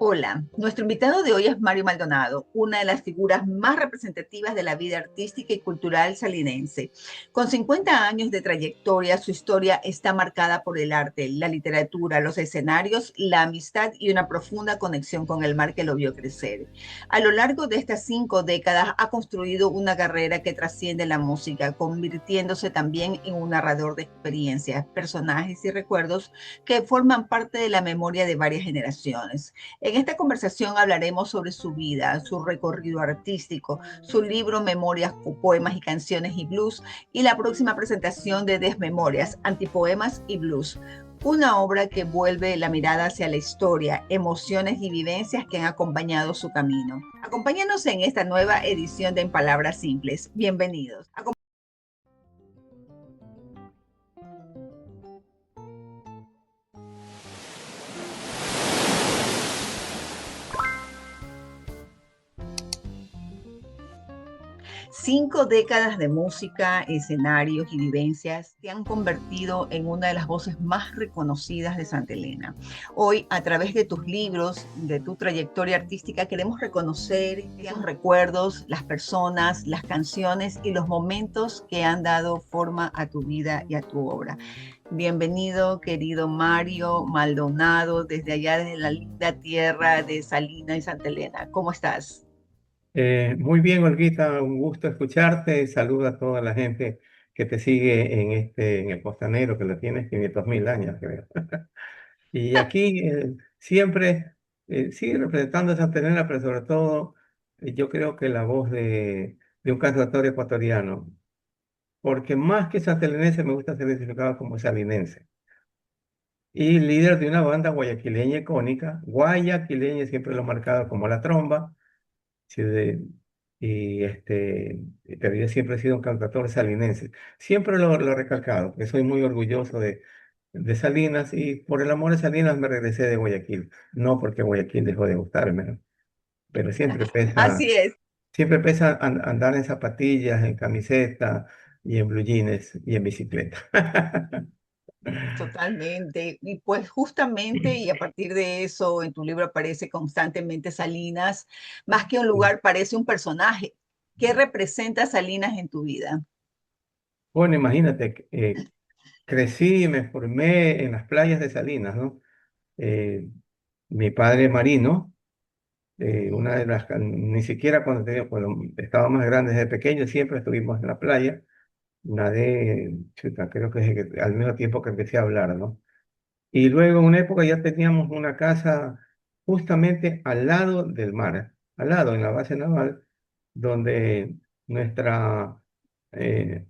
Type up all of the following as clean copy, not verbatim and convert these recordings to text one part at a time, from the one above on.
Hola, nuestro invitado de hoy es Mario Maldonado, una de las figuras más representativas de la vida artística y cultural salinense. Con 50 años de trayectoria, su historia está marcada por el arte, la literatura, los escenarios, la amistad y una profunda conexión con el mar que lo vio crecer. A lo largo de estas 5 décadas ha construido una carrera que trasciende la música, convirtiéndose también en un narrador de experiencias, personajes y recuerdos que forman parte de la memoria de varias generaciones. En esta conversación hablaremos sobre su vida, su recorrido artístico, su libro Memorias, Poemas y Canciones y Blues y la próxima presentación de Desmemorias, Antipoemas y Blues. Una obra que vuelve la mirada hacia la historia, emociones y vivencias que han acompañado su camino. Acompáñanos en esta nueva edición de En Palabras Simples. Bienvenidos. 5 décadas de música, escenarios y vivencias te han convertido en una de las voces más reconocidas de Santa Elena. Hoy, a través de tus libros, de tu trayectoria artística, queremos reconocer esos recuerdos, las personas, las canciones y los momentos que han dado forma a tu vida y a tu obra. Bienvenido, querido Mario Maldonado, desde allá, desde la linda tierra de Salina y Santa Elena. ¿Cómo estás? Muy bien, Olguita, un gusto escucharte. Saluda a toda la gente que te sigue en el Costanero, que lo tienes 500.000 años, creo. Y aquí siempre sigue representando a Santa Elena, pero sobre todo yo creo que la voz de un cantautor ecuatoriano, porque más que santelenense me gusta ser identificado como salinense. Y líder de una banda guayaquileña icónica, guayaquileña siempre lo he marcado como la tromba. Sí, pero yo siempre he sido un cantautor salinense. Siempre lo he recalcado, que soy muy orgulloso de Salinas y por el amor a Salinas me regresé de Guayaquil. No porque Guayaquil dejó de gustarme, ¿no? Pero Así es. siempre pesa andar en zapatillas, en camiseta y en blue jeans y en bicicleta. Totalmente. Y pues justamente, y a partir de eso, en tu libro aparece constantemente Salinas, más que un lugar, parece un personaje. ¿Qué representa Salinas en tu vida? Bueno, imagínate, crecí y me formé en las playas de Salinas, ¿no? Eh, Mi padre es marino. Una de las, ni siquiera cuando estaba más grande desde pequeño, siempre estuvimos en la playa. Nadé, chuta, creo que al mismo tiempo que empecé a hablar, ¿no? Y luego en una época ya teníamos una casa justamente al lado del mar, al lado, en la base naval, donde nuestra, eh,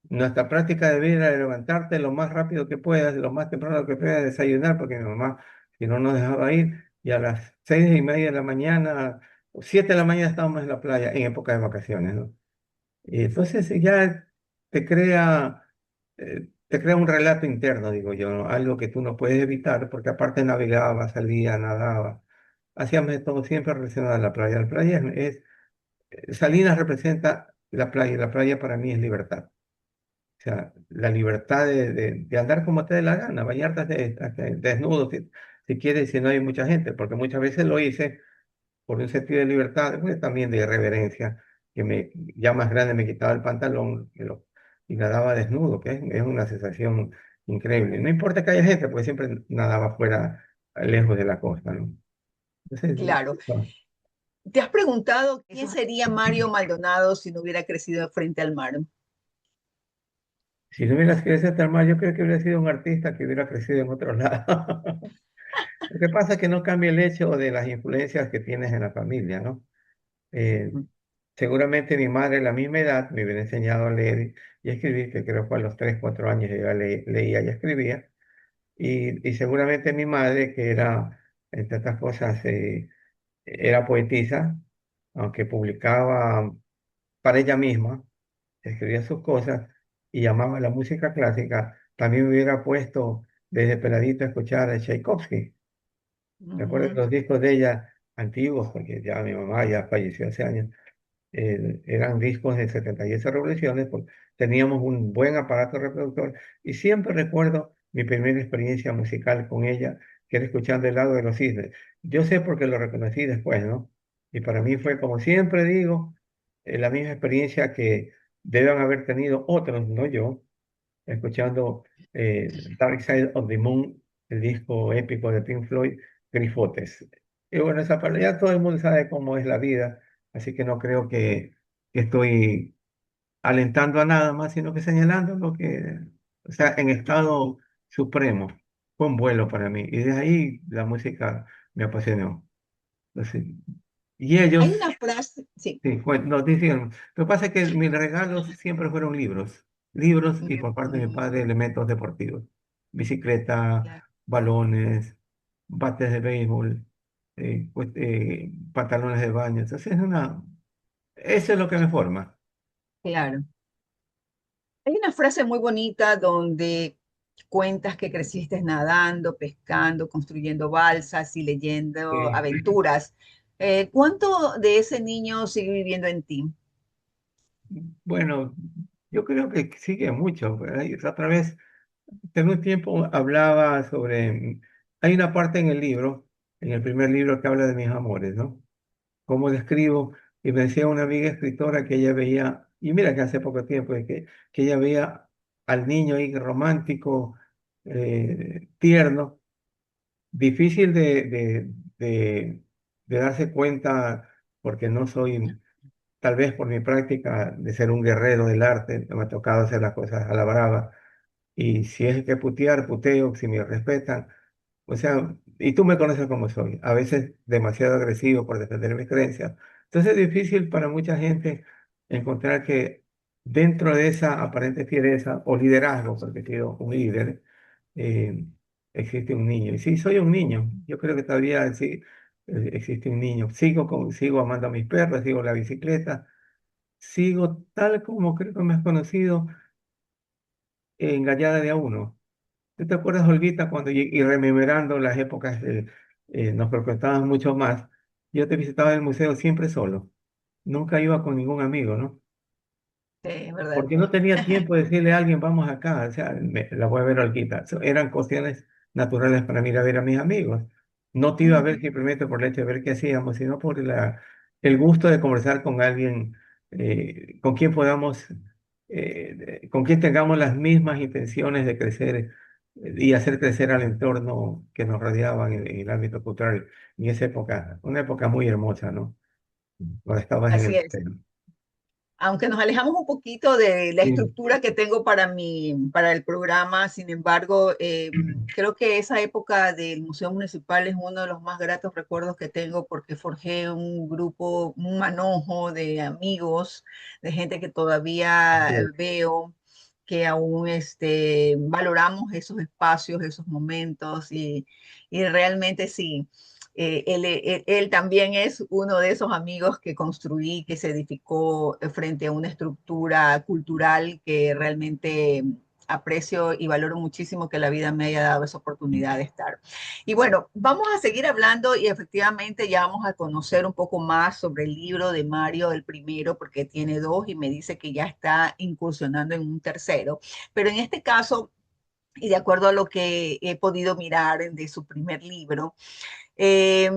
nuestra práctica de vida era levantarte lo más rápido que puedas, lo más temprano que puedas, desayunar, porque mi mamá, si no, nos dejaba ir, y a las 6:30 de la mañana, o 7 de la mañana estábamos en la playa en época de vacaciones, ¿no? Y entonces ya te crea un relato interno, digo yo, ¿no? Algo que tú no puedes evitar, porque aparte navegaba, salía, nadaba, hacíamos de todo siempre relacionado a la playa. La playa Salinas representa la playa, y la playa para mí es libertad. O sea, la libertad de andar como te dé la gana, bañarte hasta desnudo si quieres, si no hay mucha gente, porque muchas veces lo hice por un sentido de libertad, pues también de irreverencia, que ya más grande me quitaba el pantalón y nadaba desnudo, que es una sensación increíble. No importa que haya gente, porque siempre nadaba fuera, lejos de la costa, ¿no? Entonces, Claro. ¿Te has preguntado quién sería Mario Maldonado si no hubiera crecido frente al mar? si no hubieras crecido tan mal, yo creo que hubiera sido un artista que hubiera crecido en otro lado. Lo que pasa es que no cambia el hecho de las influencias que tienes en la familia, ¿no? Eh, Seguramente mi madre a la misma edad me hubiera enseñado a leer y escribir, que creo que a los 3 4 años yo ya leía y escribía. Y seguramente mi madre, que era, entre otras cosas, era poetisa, aunque publicaba para ella misma, escribía sus cosas y amaba la música clásica, también me hubiera puesto desde peladito a escuchar a Tchaikovsky. Recuerdo Ujú. los discos de ella antiguos, porque ya mi mamá ya falleció hace años. Eran discos de 78 revoluciones, porque teníamos un buen aparato reproductor y siempre recuerdo mi primera experiencia musical con ella, que era Escuchando el lado de los cisnes. Yo sé porque lo reconocí después, ¿no? Y para mí fue, como siempre digo, la misma experiencia que deben haber tenido otros, no yo, escuchando Dark Side of the Moon, el disco épico de Pink Floyd, Grifotes. Y bueno, esa parte, ya todo el mundo sabe cómo es la vida, así que no creo que estoy alentando a nada más, sino que señalando lo que, o sea, en estado supremo, fue un vuelo para mí. Y de ahí la música me apasionó. Entonces, y Hay ellos, una frase, sí. sí, bueno, nos decían, lo que pasa es que mis regalos siempre fueron libros, libros y por parte de mi Mm, padre elementos deportivos, bicicleta, claro, balones, bates de béisbol, pantalones de baño. Entonces, eso es lo que me forma. claro. Hay una frase muy bonita donde cuentas que creciste nadando, pescando, construyendo balsas y leyendo Eh, aventuras. ¿Cuánto de ese niño sigue viviendo en ti? Bueno, yo creo que sigue mucho. Pero otra vez, en un tiempo hablaba sobre, hay una parte en el libro, en el primer libro que habla de mis amores, ¿no? Cómo describo, y me decía una amiga escritora que ella veía, y mira que hace poco tiempo, que ella veía al niño ahí romántico, tierno, difícil de darse cuenta, porque no soy tal vez por mi práctica de ser un guerrero del arte, me ha tocado hacer las cosas a la brava. Y si es que putear, puteo, si me respetan. O sea, y tú me conoces como soy, a veces demasiado agresivo por defender mis creencias. Entonces es difícil para mucha gente encontrar que dentro de esa aparente fiereza o liderazgo, porque he sido un líder, eh, existe un niño. Y sí, soy un niño. Yo creo que todavía sí, existe un niño. Sigo amando a mis perros, sigo la bicicleta, sigo tal como creo que me has conocido, engañada de a uno. ¿Tú te acuerdas, Olguita, cuando y rememorando las épocas, nos frecuentábamos mucho más? Yo te visitaba en el museo siempre solo. Nunca iba con ningún amigo, ¿no? Sí, es verdad. Porque no tenía tiempo de decirle a alguien, vamos acá, o sea, la voy a ver, Olguita. Eran cuestiones naturales para mí ir a ver a mis amigos. No te iba a ver Ujú. simplemente por el hecho de ver qué hacíamos, sino por el gusto de conversar con alguien, con quien podamos, con quien tengamos las mismas intenciones de crecer, y hacer crecer al entorno que nos rodeaba en el ámbito cultural. En esa época, una época muy hermosa, ¿no? Cuando estabas en Así el es. museo. Aunque nos alejamos un poquito de la Sí. estructura que tengo para el programa, sin embargo, creo que esa época del Museo Municipal es uno de los más gratos recuerdos que tengo porque forjé un grupo, un manojo de amigos, de gente que todavía veo, que aún valoramos esos espacios, esos momentos y realmente sí. Él también es uno de esos amigos que construí, que se edificó frente a una estructura cultural que realmente aprecio y valoro muchísimo que la vida me haya dado esa oportunidad de estar. Y bueno, vamos a seguir hablando y efectivamente ya vamos a conocer un poco más sobre el libro de Mario, el primero, porque tiene dos y me dice que ya está incursionando en un tercero. Pero en este caso, y de acuerdo a lo que he podido mirar de su primer libro, eh,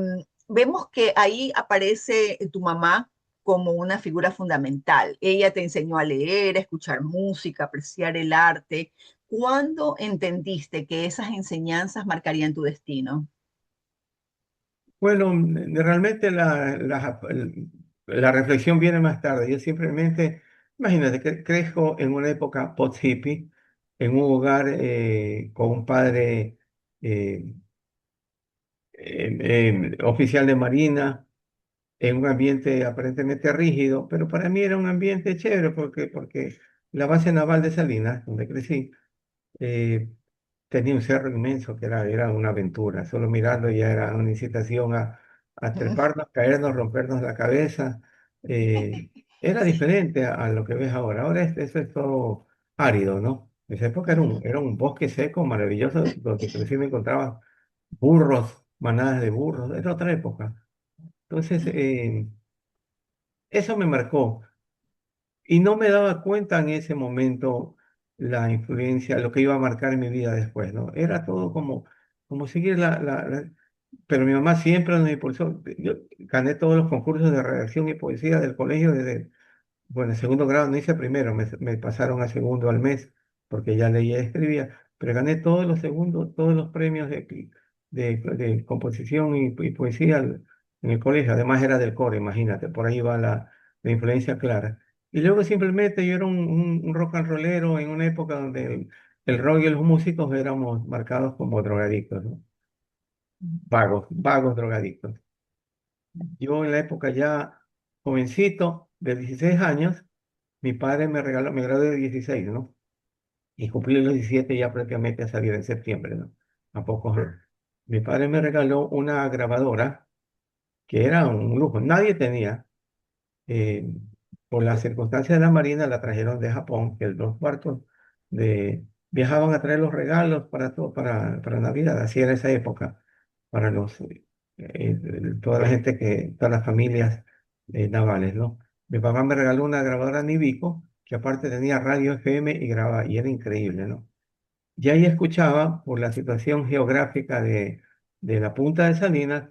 vemos que ahí aparece tu mamá como una figura fundamental. Ella te enseñó a leer, a escuchar música, a apreciar el arte. ¿Cuándo entendiste que esas enseñanzas marcarían tu destino? Bueno, realmente la reflexión viene más tarde. Yo simplemente, imagínate, que crezco en una época post-hippie, en un hogar, con un padre, eh, oficial de marina, en un ambiente aparentemente rígido, pero para mí era un ambiente chévere porque la base naval de Salinas, donde crecí, eh, tenía un cerro inmenso que era una aventura. Solo mirarlo ya era una incitación a treparnos, caernos, rompernos la cabeza. Eh, Era diferente a lo que ves ahora. Ahora eso es todo árido, ¿no? En esa época era un bosque seco maravilloso donde crecí, me encontraba burros, manadas de burros. Era otra época. Entonces, eso me marcó. Y no me daba cuenta en ese momento la influencia, lo que iba a marcar mi vida después, ¿no? Era todo como como seguir pero mi mamá siempre nos impulsó. Yo gané todos los concursos de redacción y poesía del colegio desde, bueno, en segundo grado no hice primero, me pasaron a segundo al mes, porque ya leía y escribía, pero gané todos los segundos, todos los premios de composición y poesía en el colegio. Además era del coro, imagínate, por ahí va la influencia clara. Y luego simplemente yo era un rock and rollero en una época donde el rock y los músicos éramos marcados como drogadictos, ¿no? Vagos, vagos drogadictos. Yo en la época ya jovencito, de 16 años, mi padre me regaló, me gradué de 16, ¿no? Y cumplí los 17 ya prácticamente a salir en septiembre, ¿no? A poco. Mi padre me regaló una grabadora que era un lujo, nadie tenía. eh, por las circunstancias de la Marina la trajeron de Japón, que los barcos viajaban a traer los regalos para, todo, para Navidad, así era esa época, para toda la gente todas las familias navales, ¿no? Mi papá me regaló una grabadora Nibico, que aparte tenía radio FM y grababa, y era increíble, ¿no? Y ahí escuchaba, por la situación geográfica de la punta de Salinas,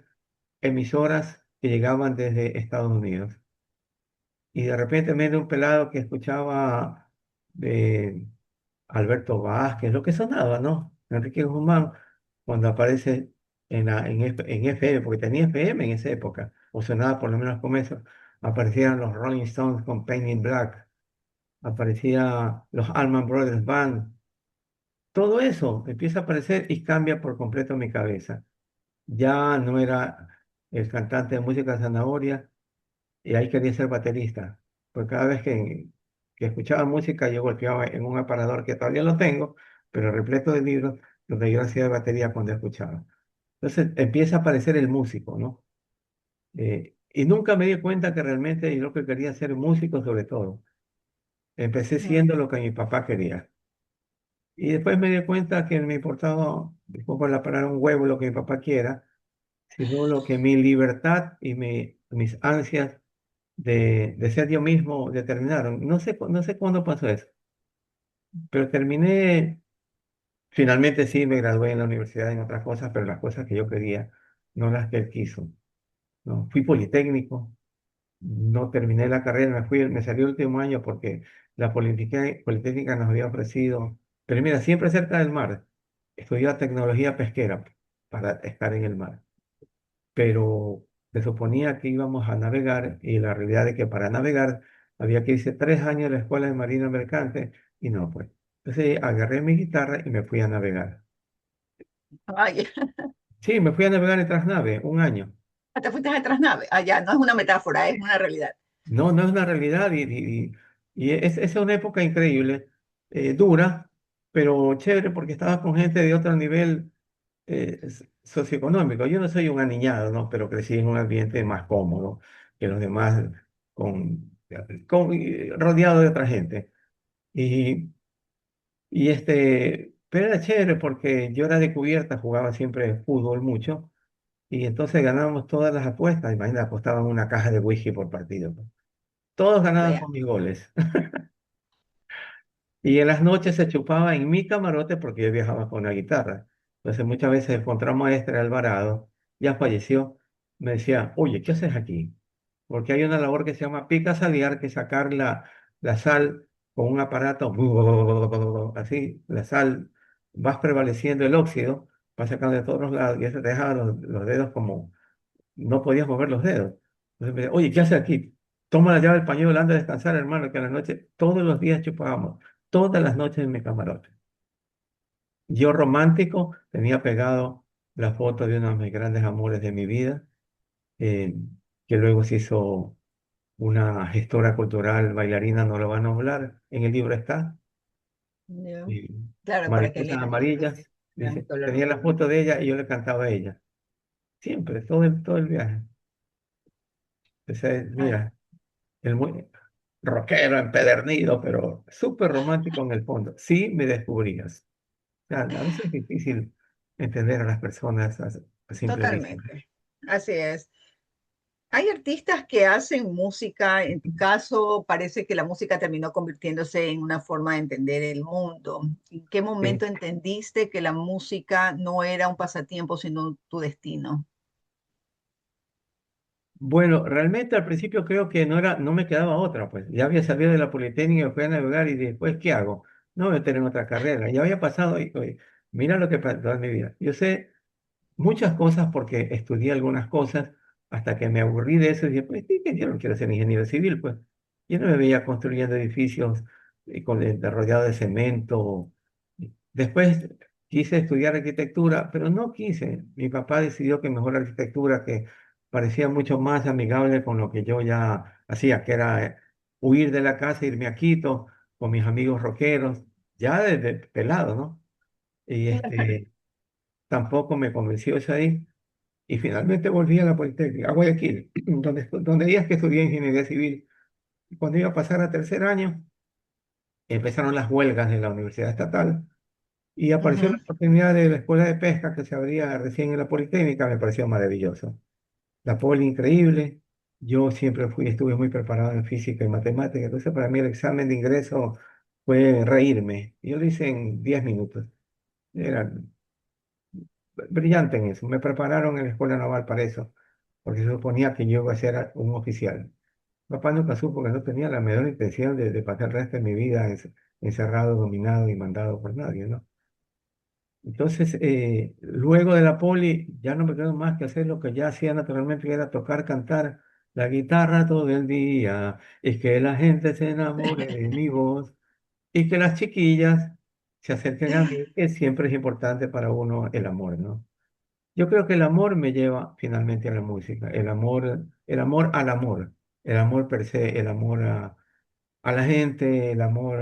emisoras que llegaban desde Estados Unidos. Y de repente me dio un pelado que escuchaba de Alberto Vázquez, lo que sonaba, ¿no? Enrique Guzmán, cuando aparece en FM, porque tenía FM en esa época, o sonaba por lo menos como eso, aparecían los Rolling Stones con Paint in Black, aparecía los Allman Brothers Band, todo eso empieza a aparecer y cambia por completo mi cabeza. Ya no era el cantante de música zanahoria, y ahí quería ser baterista. Pues cada vez que escuchaba música yo golpeaba en un aparador que todavía lo tengo, pero repleto de libros, donde yo hacía batería cuando escuchaba. Entonces empieza a aparecer el músico, ¿no? Y nunca me di cuenta que realmente yo lo que quería ser músico sobre todo. Empecé Mm. siendo lo que mi papá quería. Y después me di cuenta que me importaba, después por la palabra un huevo, lo que mi papá quiera, sino lo que mi libertad y mis ansias de ser yo mismo determinaron. No sé cuándo pasó eso, pero terminé, finalmente sí me gradué en la universidad en otras cosas, pero las cosas que yo quería, no las que él quiso. ¿No? Fui politécnico, no terminé la carrera, me salió el último año porque la politécnica nos había ofrecido, pero mira, siempre cerca del mar, estudiaba tecnología pesquera para estar en el mar, pero se suponía que íbamos a navegar y la realidad es que para navegar había que irse 3 años a la escuela de marina mercante y no, pues. Entonces agarré mi guitarra y me fui a navegar. Ay, Sí, me fui a navegar en trasnave 1 año. te fuiste a trasnave. Allá no es una metáfora, es una realidad. No, no es una realidad y es una época increíble, dura, pero chévere porque estaba con gente de otro nivel socioeconómico. Yo no soy un aniñado, ¿no? Pero crecí en un ambiente más cómodo que los demás, rodeado de otra gente. Y, pero era chévere porque yo era de cubierta, jugaba siempre fútbol mucho, y entonces ganábamos todas las apuestas. Imagínate, apostaban una caja de whisky por partido, pues. Todos ganaban Vea. con mis goles. Y en las noches se chupaba en mi camarote porque yo viajaba con la guitarra. Entonces muchas veces el contramaestre Alvarado, ya falleció, me decía, oye, ¿qué haces aquí? Porque hay una labor que se llama pica saliar, que es sacar la sal con un aparato, así, la sal, vas prevaleciendo el óxido, vas sacando de todos los lados y eso te deja los dedos como, no podías mover los dedos. Entonces me decía, oye, ¿qué haces aquí? Toma la llave del pañuelo, anda a descansar, hermano, que a la noche, todos los días chupábamos, todas las noches en mi camarote. Yo romántico, tenía pegado la foto de uno de mis grandes amores de mi vida, eh, que luego se hizo una gestora cultural, bailarina, no lo van a hablar, en el libro está, Ya. y Claro, para que Mariposas lean el libro, sí. Amarillas, Tenemos dice, que hablar tenía la después. foto de ella y yo le cantaba a ella, siempre, todo el viaje. Entonces, Ah, mira, el muy rockero, empedernido, pero súper romántico en el fondo. Sí me descubrías. O sea, a veces es difícil entender a las personas a simple vista. totalmente. Así es. Hay artistas que hacen música, en tu caso parece que la música terminó convirtiéndose en una forma de entender el mundo. ¿En qué Sí. momento entendiste que la música no era un pasatiempo, sino tu destino? Bueno, realmente al principio creo que no me quedaba otra, pues ya había salido de la Politécnica, fui a navegar y después, ¿qué hago? No me voy a meter en otra carrera. Ya había pasado y, oye, mira lo que pasó en mi vida. Yo sé muchas cosas porque estudié algunas cosas hasta que me aburrí de eso y dije, pues sí, que yo no quiero ser ingeniero civil, pues. Yo no me veía construyendo edificios rodeado de cemento. Después quise estudiar arquitectura, pero no quise. Mi papá decidió que mejor arquitectura, que parecía mucho más amigable con lo que yo ya hacía, que era huir de la casa, irme a Quito con mis amigos rockeros, ya desde pelado, ¿no? Y tampoco me convenció eso ahí. Y finalmente volví a la Politécnica, a Guayaquil, donde días que estudié ingeniería civil. Y cuando iba a pasar a tercer año, empezaron las huelgas de la Universidad Estatal y apareció la Ujú. oportunidad de la escuela de pesca que se abría recién en la Politécnica. Me pareció maravilloso. La Poli increíble. Yo siempre estuve muy preparado en física y matemática, entonces para mí el examen de ingreso fue reírme. Yo lo hice en 10 minutos. Era brillante en eso. Me prepararon en la escuela naval para eso, porque se suponía que yo iba a ser un oficial. Papá nunca supo que no tenía la menor intención de pasar el resto de mi vida encerrado, dominado y mandado por nadie, ¿no? Entonces, luego de la poli, ya no me quedó más que hacer lo que ya hacía naturalmente, que era tocar, cantar la guitarra todo el día, y que la gente se enamore de mi voz, y que las chiquillas se acerquen a mí, que siempre es importante para uno el amor, ¿no? Yo creo que el amor me lleva finalmente a la música, el amor al amor, el amor per se, el amor a la gente, el amor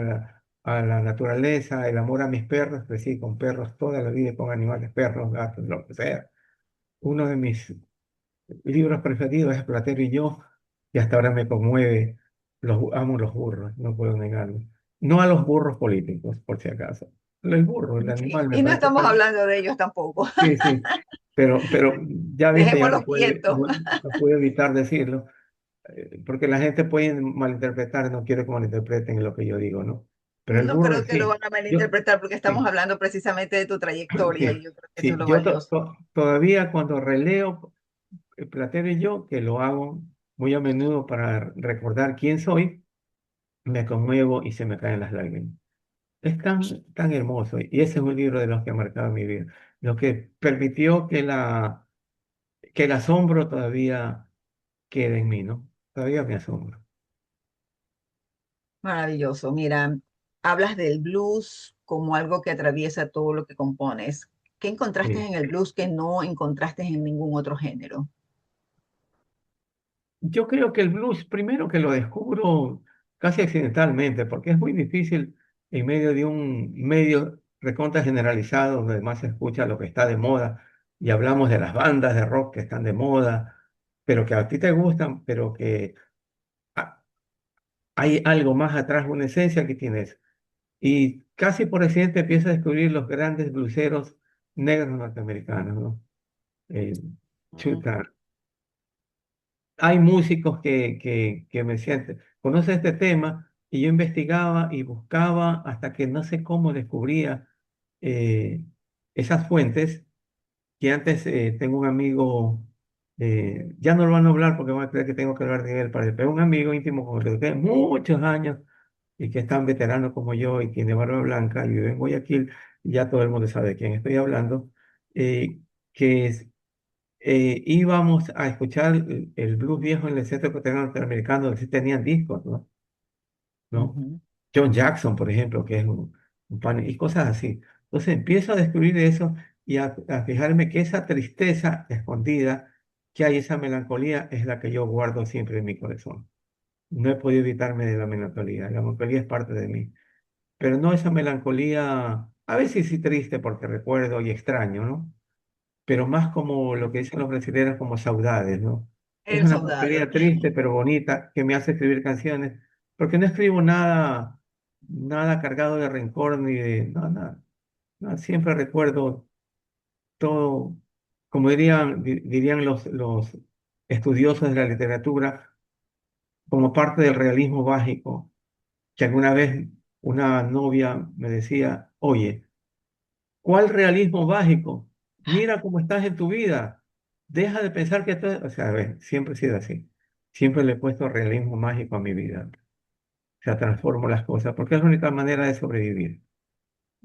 a la naturaleza, el amor a mis perros, crecí con perros toda la vida, con animales, perros, gatos, lo que sea. Uno de mis libros preferidos es Platero y yo, y hasta ahora me conmueve. Amo los burros, no puedo negarlo. No a los burros políticos, por si acaso. El burro, el Sí, animal me y no parece. estamos hablando de ellos tampoco. Sí, sí, pero ya viste, ya Dejémoslos quietos. no puedo evitar decirlo, porque la gente puede malinterpretar, no quiero que malinterpreten lo que yo digo, ¿no? Pero el No burro creo es que lo sí, van a yo, malinterpretar porque estamos sí, hablando precisamente de tu trayectoria y sí, yo creo que eso es sí, lo valioso. todavía cuando releo Platero y yo, que lo hago muy a menudo para recordar quién soy, me conmuevo y se me caen las lágrimas. Es tan hermoso y ese es un libro de los que ha marcado mi vida, lo que permitió que el asombro todavía queda en mí, ¿no? Todavía me asombro. Maravilloso. Mira, hablas del blues como algo que atraviesa todo lo que compones. ¿Qué encontraste Sí. en el blues que no encontraste en ningún otro género? Yo creo que el blues, primero que lo descubro casi accidentalmente, porque es muy difícil en medio de un medio recontra generalizado, donde más se escucha lo que está de moda, y hablamos de las bandas de rock que están de moda, pero que a ti te gustan, pero que ah, hay algo más atrás, una esencia que tienes. Y casi por accidente empiezo a descubrir los grandes blueseros negros norteamericanos, ¿no? Eh, Mm. chuta, hay músicos que me decían, conoce este tema, y yo investigaba y buscaba hasta que no sé cómo descubría eh, esas fuentes, que antes tengo un amigo, ya no lo van a hablar porque van a creer que tengo que hablar de él, pero un amigo íntimo con el que tengo muchos años y que es tan veterano como yo y tiene barba blanca y vive en Guayaquil, y ya todo el mundo sabe de quién estoy hablando, eh, que íbamos a escuchar el blues viejo en el centro cultural norteamericano, donde sí tenían discos, ¿no? ¿No? Ujú. John Jackson, por ejemplo, que es un y cosas así. Entonces empiezo a descubrir eso y a fijarme que esa tristeza escondida que hay, esa melancolía, es la que yo guardo siempre en mi corazón. No he podido evitarme de la melancolía es parte de mí, pero no esa melancolía, a veces sí triste porque recuerdo y extraño, ¿no? Pero más como lo que dicen los brasileños como saudades, ¿no? Es El una soldado. melancolía triste pero bonita que me hace escribir canciones, porque no escribo nada cargado de rencor ni de nada, no, siempre recuerdo todo, como dirían estudiosos de la literatura como parte del realismo mágico, que alguna vez una novia me decía, oye, ¿cuál realismo mágico? Mira cómo estás en tu vida. Deja de pensar que todo... O sea, a ver, siempre he sido así. Siempre le he puesto realismo mágico a mi vida. O sea, transformo las cosas porque es la única manera de sobrevivir.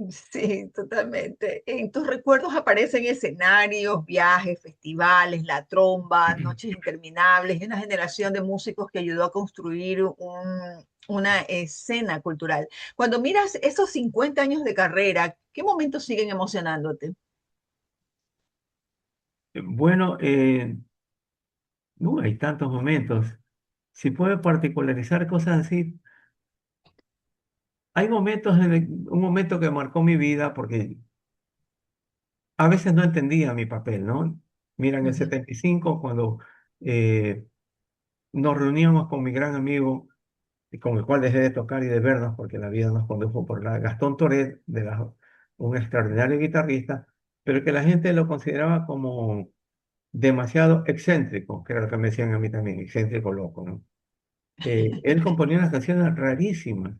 Sí, totalmente. En tus recuerdos aparecen escenarios, viajes, festivales, la tromba, noches interminables, y una generación de músicos que ayudó a construir una escena cultural. Cuando miras esos 50 años de carrera, ¿qué momentos siguen emocionándote? Bueno, hay tantos momentos. Si puedo particularizar cosas así, hay momentos, un momento que marcó mi vida porque a veces no entendía mi papel, ¿no? Mira, en el Ujú. 75, cuando eh, nos reuníamos con mi gran amigo, y con el cual dejé de tocar y de vernos porque la vida nos condujo por la Gastón Toret, un extraordinario guitarrista, pero que la gente lo consideraba como demasiado excéntrico, que era lo que me decían a mí también, excéntrico loco, ¿no? Él componía unas canciones rarísimas,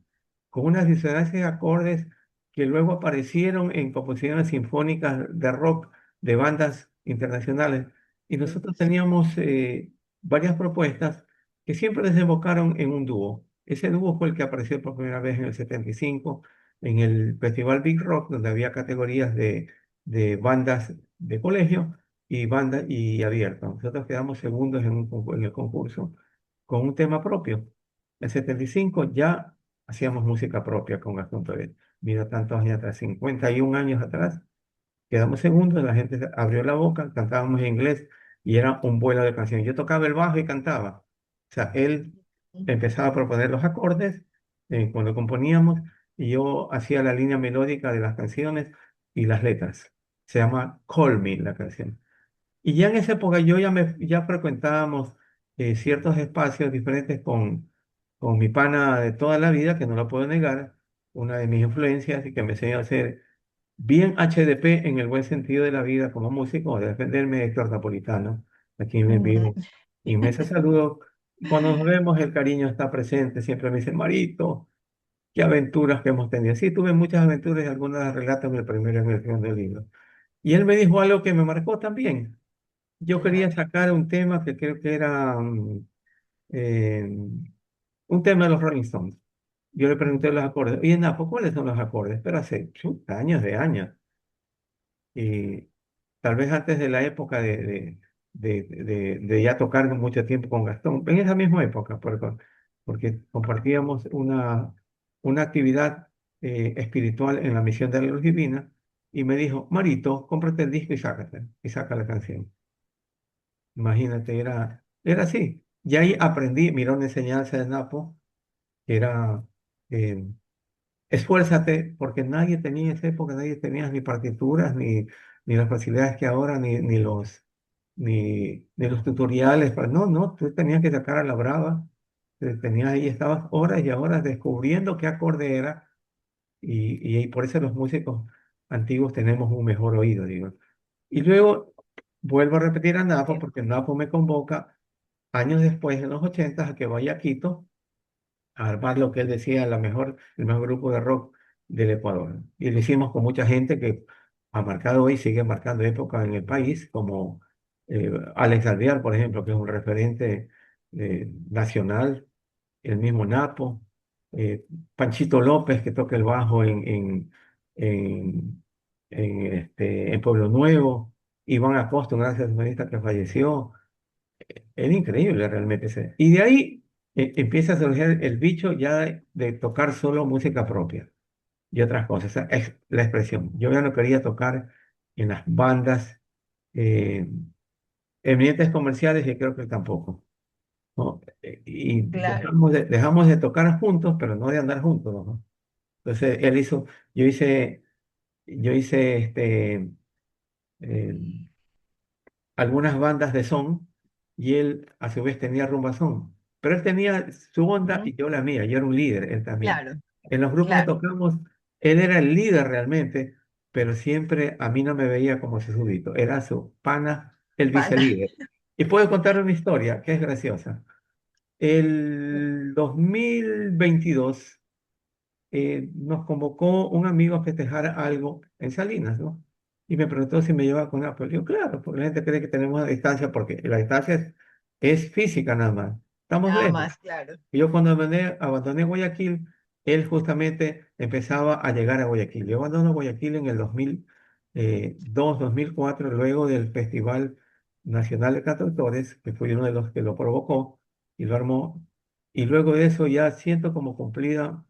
con unas disonancias de acordes que luego aparecieron en composiciones sinfónicas de rock de bandas internacionales. Y nosotros teníamos varias propuestas que siempre desembocaron en un dúo. Ese dúo fue el que apareció por primera vez en el 75 en el Festival Big Rock, donde había categorías de bandas de colegio y banda y abierto. Nosotros quedamos segundos en el concurso con un tema propio. En el 75 ya hacíamos música propia con Gastón Toret. Mira, tantos años atrás, 51 años atrás, quedamos segundos, la gente abrió la boca, cantábamos en inglés y era un vuelo de canción. Yo tocaba el bajo y cantaba. O sea, él empezaba a proponer los acordes cuando componíamos y yo hacía la línea melódica de las canciones y las letras. Se llama Call Me la canción. Y ya en esa época ya frecuentábamos ciertos espacios diferentes con mi pana de toda la vida, que no lo puedo negar, una de mis influencias y que me enseñó a ser bien HDP en el buen sentido de la vida como músico, de defenderme de Héctor Napolitano, a quien le Ujú. envío inmenso saludo. Y cuando nos vemos, el cariño está presente, siempre me dice, Marito, qué aventuras que hemos tenido. Sí, tuve muchas aventuras y algunas las relato en el primero y en el segundo libro. Y él me dijo algo que me marcó también. Yo quería Ajá. sacar un tema que creo que era eh, un tema de los Rolling Stones. Yo le pregunté los acordes. Oye, Napo, ¿cuáles son los acordes? Pero hace años de años. Y tal vez antes de la época de ya tocar mucho tiempo con Gastón. En esa misma época, porque compartíamos una actividad espiritual en la misión de la luz divina. Y me dijo, Marito, cómprate el disco y sácate. Y saca la canción. Imagínate, era así. Y ahí aprendí, mira una enseñanza de Napo, que era, eh, esfuérzate, porque nadie tenía en esa época, nadie tenía ni partituras, ni las facilidades que ahora, ni los tutoriales. No, no, tú tenías que sacar a la brava. Tenías ahí, estabas horas y horas descubriendo qué acorde era, y por eso los músicos antiguos tenemos un mejor oído, digo. Y luego vuelvo a repetir a Napo, porque Napo me convoca años después, en los 80, a que vaya a Quito a armar lo que él decía, el mejor grupo de rock del Ecuador. Y lo hicimos con mucha gente que ha marcado hoy, sigue marcando época en el país, como Alex Alvear, por ejemplo, que es un referente nacional, el mismo Napo, eh, Panchito López, que toca el bajo en, en Pueblo Nuevo, Iván Acosta, un gran saxofonista que falleció. Es increíble realmente. Y de ahí empieza a surgir el bicho ya de tocar solo música propia y otras cosas. Esa es la expresión. Yo ya no quería tocar en las bandas eh, eminentes comerciales y creo que tampoco, ¿no? Y Claro. dejamos de tocar juntos, pero no de andar juntos, ¿no? Entonces él hizo, yo hice, yo hice eh, algunas bandas de son y él a su vez tenía rumbazón. Pero él tenía su onda Ujú. y yo la mía, yo era un líder, él también. Claro, En los grupos que claro. tocamos, él era el líder realmente, pero siempre a mí no me veía como su súbdito, era su pana, el Pana. vicelíder. Y puedo contar una historia que es graciosa. El 2022 nos convocó un amigo a festejar algo en Salinas, ¿no? Y me preguntó si me llevaba con Apple. Yo, claro, porque la gente cree que tenemos una distancia, porque la distancia es física nada más. Estamos Nada lejos. más, claro. Y yo cuando abandoné Guayaquil, él justamente empezaba a llegar a Guayaquil. Yo abandono Guayaquil en el 2002, 2004, luego del Festival Nacional de Cantautores, que fui uno de los que lo provocó y lo armó. Y luego de eso ya siento como cumplida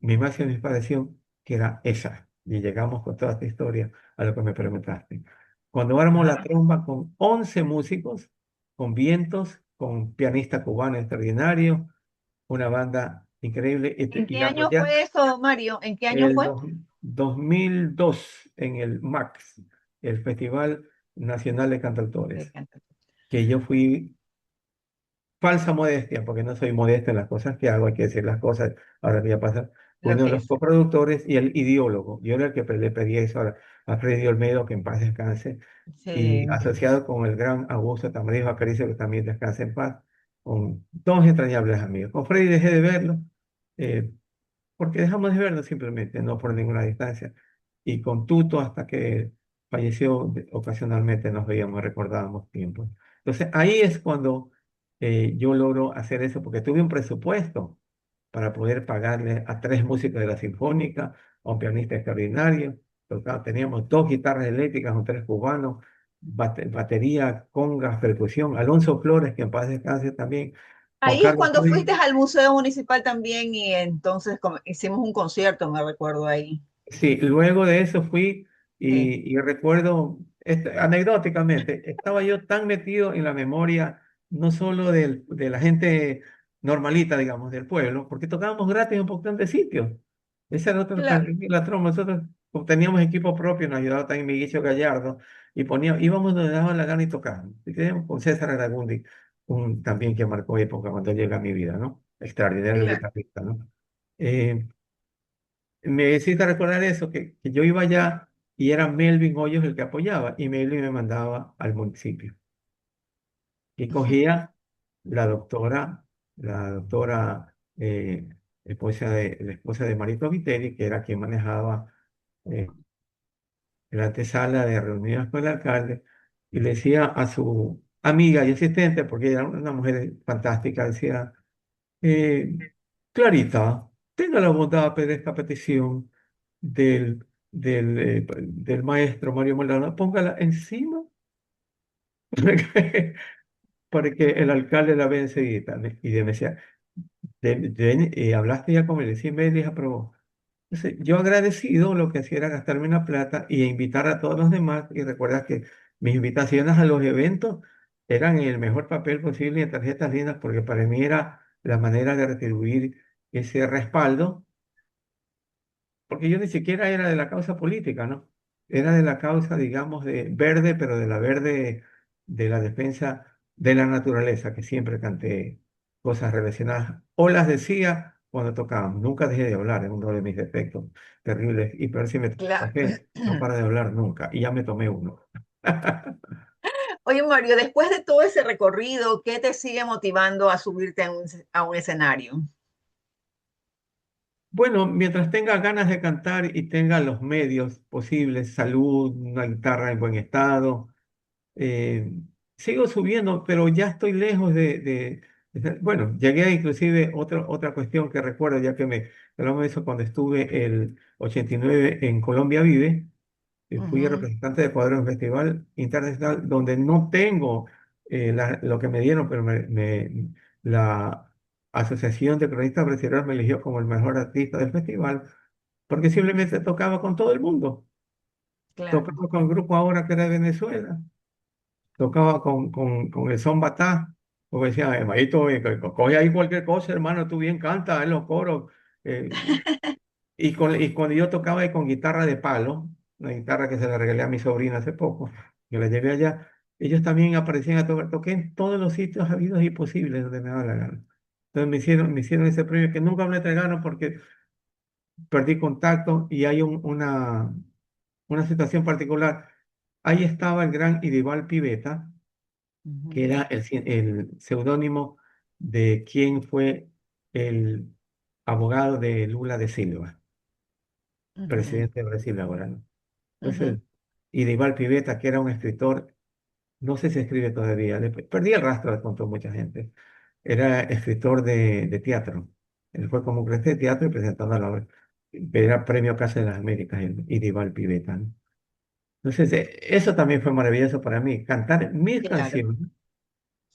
mi máxima inspiración, que era esa. Y llegamos con toda esta historia a lo que me preguntaste. Cuando armo la Ah, tromba con 11 músicos, con vientos, con pianista cubano extraordinario, una banda increíble, ¿en y qué ando año ya fue eso, Mario? ¿En qué año el fue? 2002 en el MAX, el Festival Nacional de De Cantautores, canto. que yo fui falsa modestia, porque no soy modesto en las cosas que hago, hay que decir las cosas, ahora que ya pasa, fue Lo uno de que los es. coproductores y el ideólogo. Yo era el que le pedí eso a Freddy Olmedo, que en paz descanse, y Sí. asociado con el gran Augusto Tamarijo Acaricio, que también descansa en paz, con dos entrañables amigos. Con Freddy dejé de verlo, eh, porque dejamos de vernos simplemente, no por ninguna distancia. Y con Tuto, hasta que falleció, ocasionalmente nos veíamos y recordábamos tiempos. Entonces ahí es cuando yo logro hacer eso, porque tuve un presupuesto para poder pagarle a tres músicos de la Sinfónica, a un pianista extraordinario. Teníamos dos guitarras eléctricas, un tres cubanos, batería, congas, percusión, Alonso Flores, que en paz descanse también, Juan Ahí es Carlos cuando fuiste Ruiz. al Museo Municipal también y entonces hicimos un concierto, me recuerdo ahí. Sí, luego de eso fui Sí, y recuerdo, anecdóticamente, estaba yo tan metido en la memoria, no solo de la gente normalita, digamos, del pueblo, porque tocábamos gratis en un montón de sitios. Esa era otra claro. característica de la tromba. Nosotros teníamos equipo propio, nos ayudaba también Miguel Gallardo, y íbamos donde daba la gana y tocábamos. Y teníamos con César Aragundi, también que marcó época cuando llega a mi vida, ¿no? Extraordinario Claro. guitarrista, ¿no? Eh, Me hiciste recordar eso, que yo iba allá y era Melvin Hoyos el que apoyaba y Melvin me mandaba al municipio. Y cogía la doctora, la doctora la esposa de Marito Viteri, que era quien manejaba eh, la antesala de reuniones con el alcalde, y le decía a su amiga y asistente, porque era una mujer fantástica, decía, eh, Clarita, tenga la bondad de pedir esta petición del maestro Mario Moldano, póngala encima para que el alcalde la ve enseguida. Y me decía, hablaste ya con él, sí, me dijo, aprobó. Entonces, yo agradecido lo que hacía era gastarme una plata y invitar a todos los demás. Y recuerda que mis invitaciones a los eventos eran en el mejor papel posible y en tarjetas lindas, porque para mí era la manera de retribuir ese respaldo, porque yo ni siquiera era de la causa política, ¿no? Era de la causa, digamos, de verde, pero de la verde de la defensa de la naturaleza, que siempre canté cosas relacionadas, o las decía cuando tocábamos. Nunca dejé de hablar, es uno de mis defectos terribles, y peor si me Claro. café, no para de hablar nunca, y ya me tomé uno. Oye, Mario, después de todo ese recorrido, ¿qué te sigue motivando a subirte a un escenario? Bueno, mientras tenga ganas de cantar y tenga los medios posibles, salud, una guitarra en buen estado, eh, sigo subiendo, pero ya estoy lejos bueno, llegué a inclusive otra cuestión que recuerdo, ya que hablamos de eso cuando estuve el 89 en Colombia Vive, fui Ujú, representante de Cuadro en Festival Internacional, donde no tengo lo que me dieron, pero la Asociación de Cronistas Brasileños me eligió como el mejor artista del festival, porque simplemente tocaba con todo el mundo. claro. Tocaba con el grupo ahora que era de Venezuela, tocaba con el son batá, porque decía, hermanito, coge ahí cualquier cosa, hermano, tú bien cantas en los coros. eh, y cuando yo tocaba ahí con guitarra de palo, una guitarra que se la regalé a mi sobrina hace poco, que la llevé allá, ellos también aparecían a tocar, toqué en todos los sitios habidos y posibles donde me daba la gana. Entonces me hicieron ese premio que nunca me lo entregaron porque perdí contacto y hay una situación particular. Ahí estaba el gran Idibal Piveta, que Ujú, era el seudónimo de quien fue el abogado de Lula de Silva, ujú, presidente de Brasil ahora, ¿no? ujú. Entonces, y de Iván Pivetta, que era un escritor, no sé si escribe todavía, perdí el rastro, le contó mucha gente. Era escritor de teatro. Él fue como un de teatro y presentando la obra. Era premio Casa de las Américas y de Iván Pivetta, ¿no? Entonces, eso también fue maravilloso para mí, cantar mis Claro, canciones.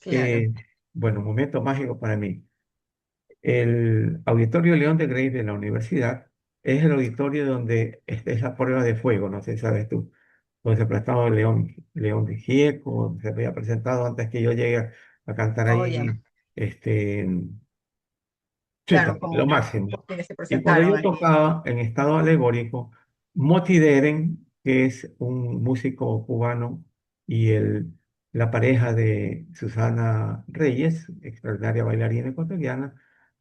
claro. eh, bueno, un momento mágico para mí. El Auditorio León de Grace de la universidad es el auditorio donde está esa prueba de fuego, no sé si sabes tú, donde se presentaba León de Gieco, donde se había presentado antes que yo llegue a cantar Oh, ya. ahí, este, chuta, Claro, como lo máximo. quienes se Y cuando presentaron yo allí. tocaba en estado alegórico, Moti Deren, que es un músico cubano, y la pareja de Susana Reyes, extraordinaria bailarina ecuatoriana,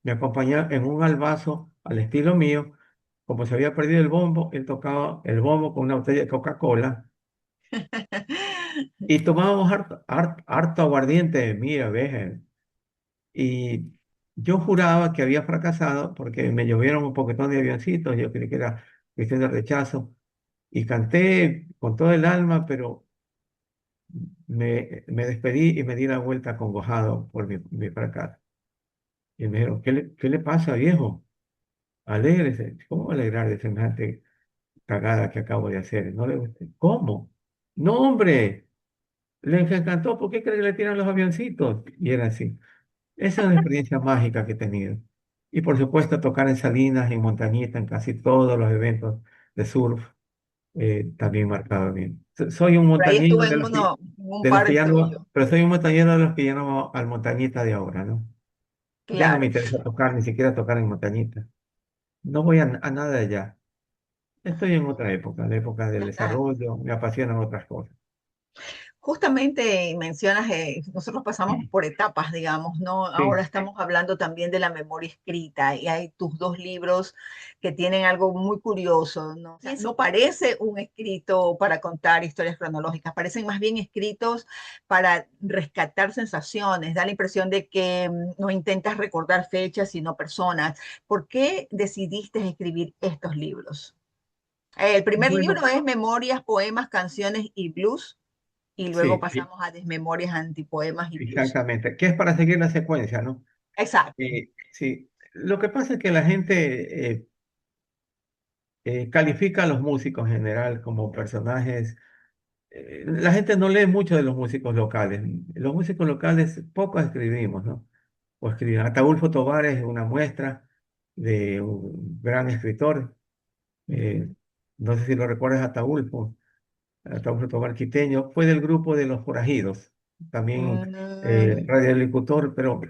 me acompañaba en un albazo al estilo mío. Como se había perdido el bombo, él tocaba el bombo con una botella de Coca-Cola y tomábamos harto aguardiente, mira, ves. Y yo juraba que había fracasado porque me llovieron un poquitón de avioncitos, yo creí que era cuestión de rechazo. Y canté con todo el alma, pero me despedí y me di la vuelta acongojado por mi fracaso. Y me dijeron, ¿qué le pasa, viejo? Alégrese. ¿Cómo alegrar de semejante cagada que acabo de hacer? ¿No le gusta? ¿Cómo? No, hombre, les encantó. ¿Por qué cree que le tiran los avioncitos? Y era así. Esa es una experiencia mágica que he tenido. Y por supuesto, tocar en Salinas, en Montañita, en casi todos los eventos de surf, también marcado bien. Soy un Por ahí montañero estuve en uno, en un de los par que ya no, tuyo. pero soy un montañero de los que ya no va al Montañita de ahora, ¿no? Ya no me Claro. interesa tocar, ni siquiera tocar en Montañita. No voy a nada de allá. Estoy en otra época, la época del desarrollo, me apasionan otras cosas. Justamente mencionas, nosotros pasamos por etapas, digamos, ¿no? Ahora Sí, estamos hablando también de la memoria escrita y hay tus dos libros que tienen algo muy curioso, ¿no? O sea, no parece un escrito para contar historias cronológicas, parecen más bien escritos para rescatar sensaciones, da la impresión de que no intentas recordar fechas, sino personas. ¿Por qué decidiste escribir estos libros? El primer bueno, libro es Memorias, Poemas, Canciones y Blues y luego sí, sí, pasamos a Desmemorias, Antipoemas y Blues. exactamente. ¿Qué es para seguir la secuencia, no? Exacto. Sí, lo que pasa es que la gente califica a los músicos en general como personajes. La gente no lee mucho de los músicos locales. Los músicos locales poco escribimos, ¿no? O escribimos. Ataúlfo Tovar es una muestra de un gran escritor. eh, Ujú. no sé si lo recuerdas, Ataúlfo Tovar quiteño, fue del grupo de Los Forajidos, también Mm, radioagricultor, pero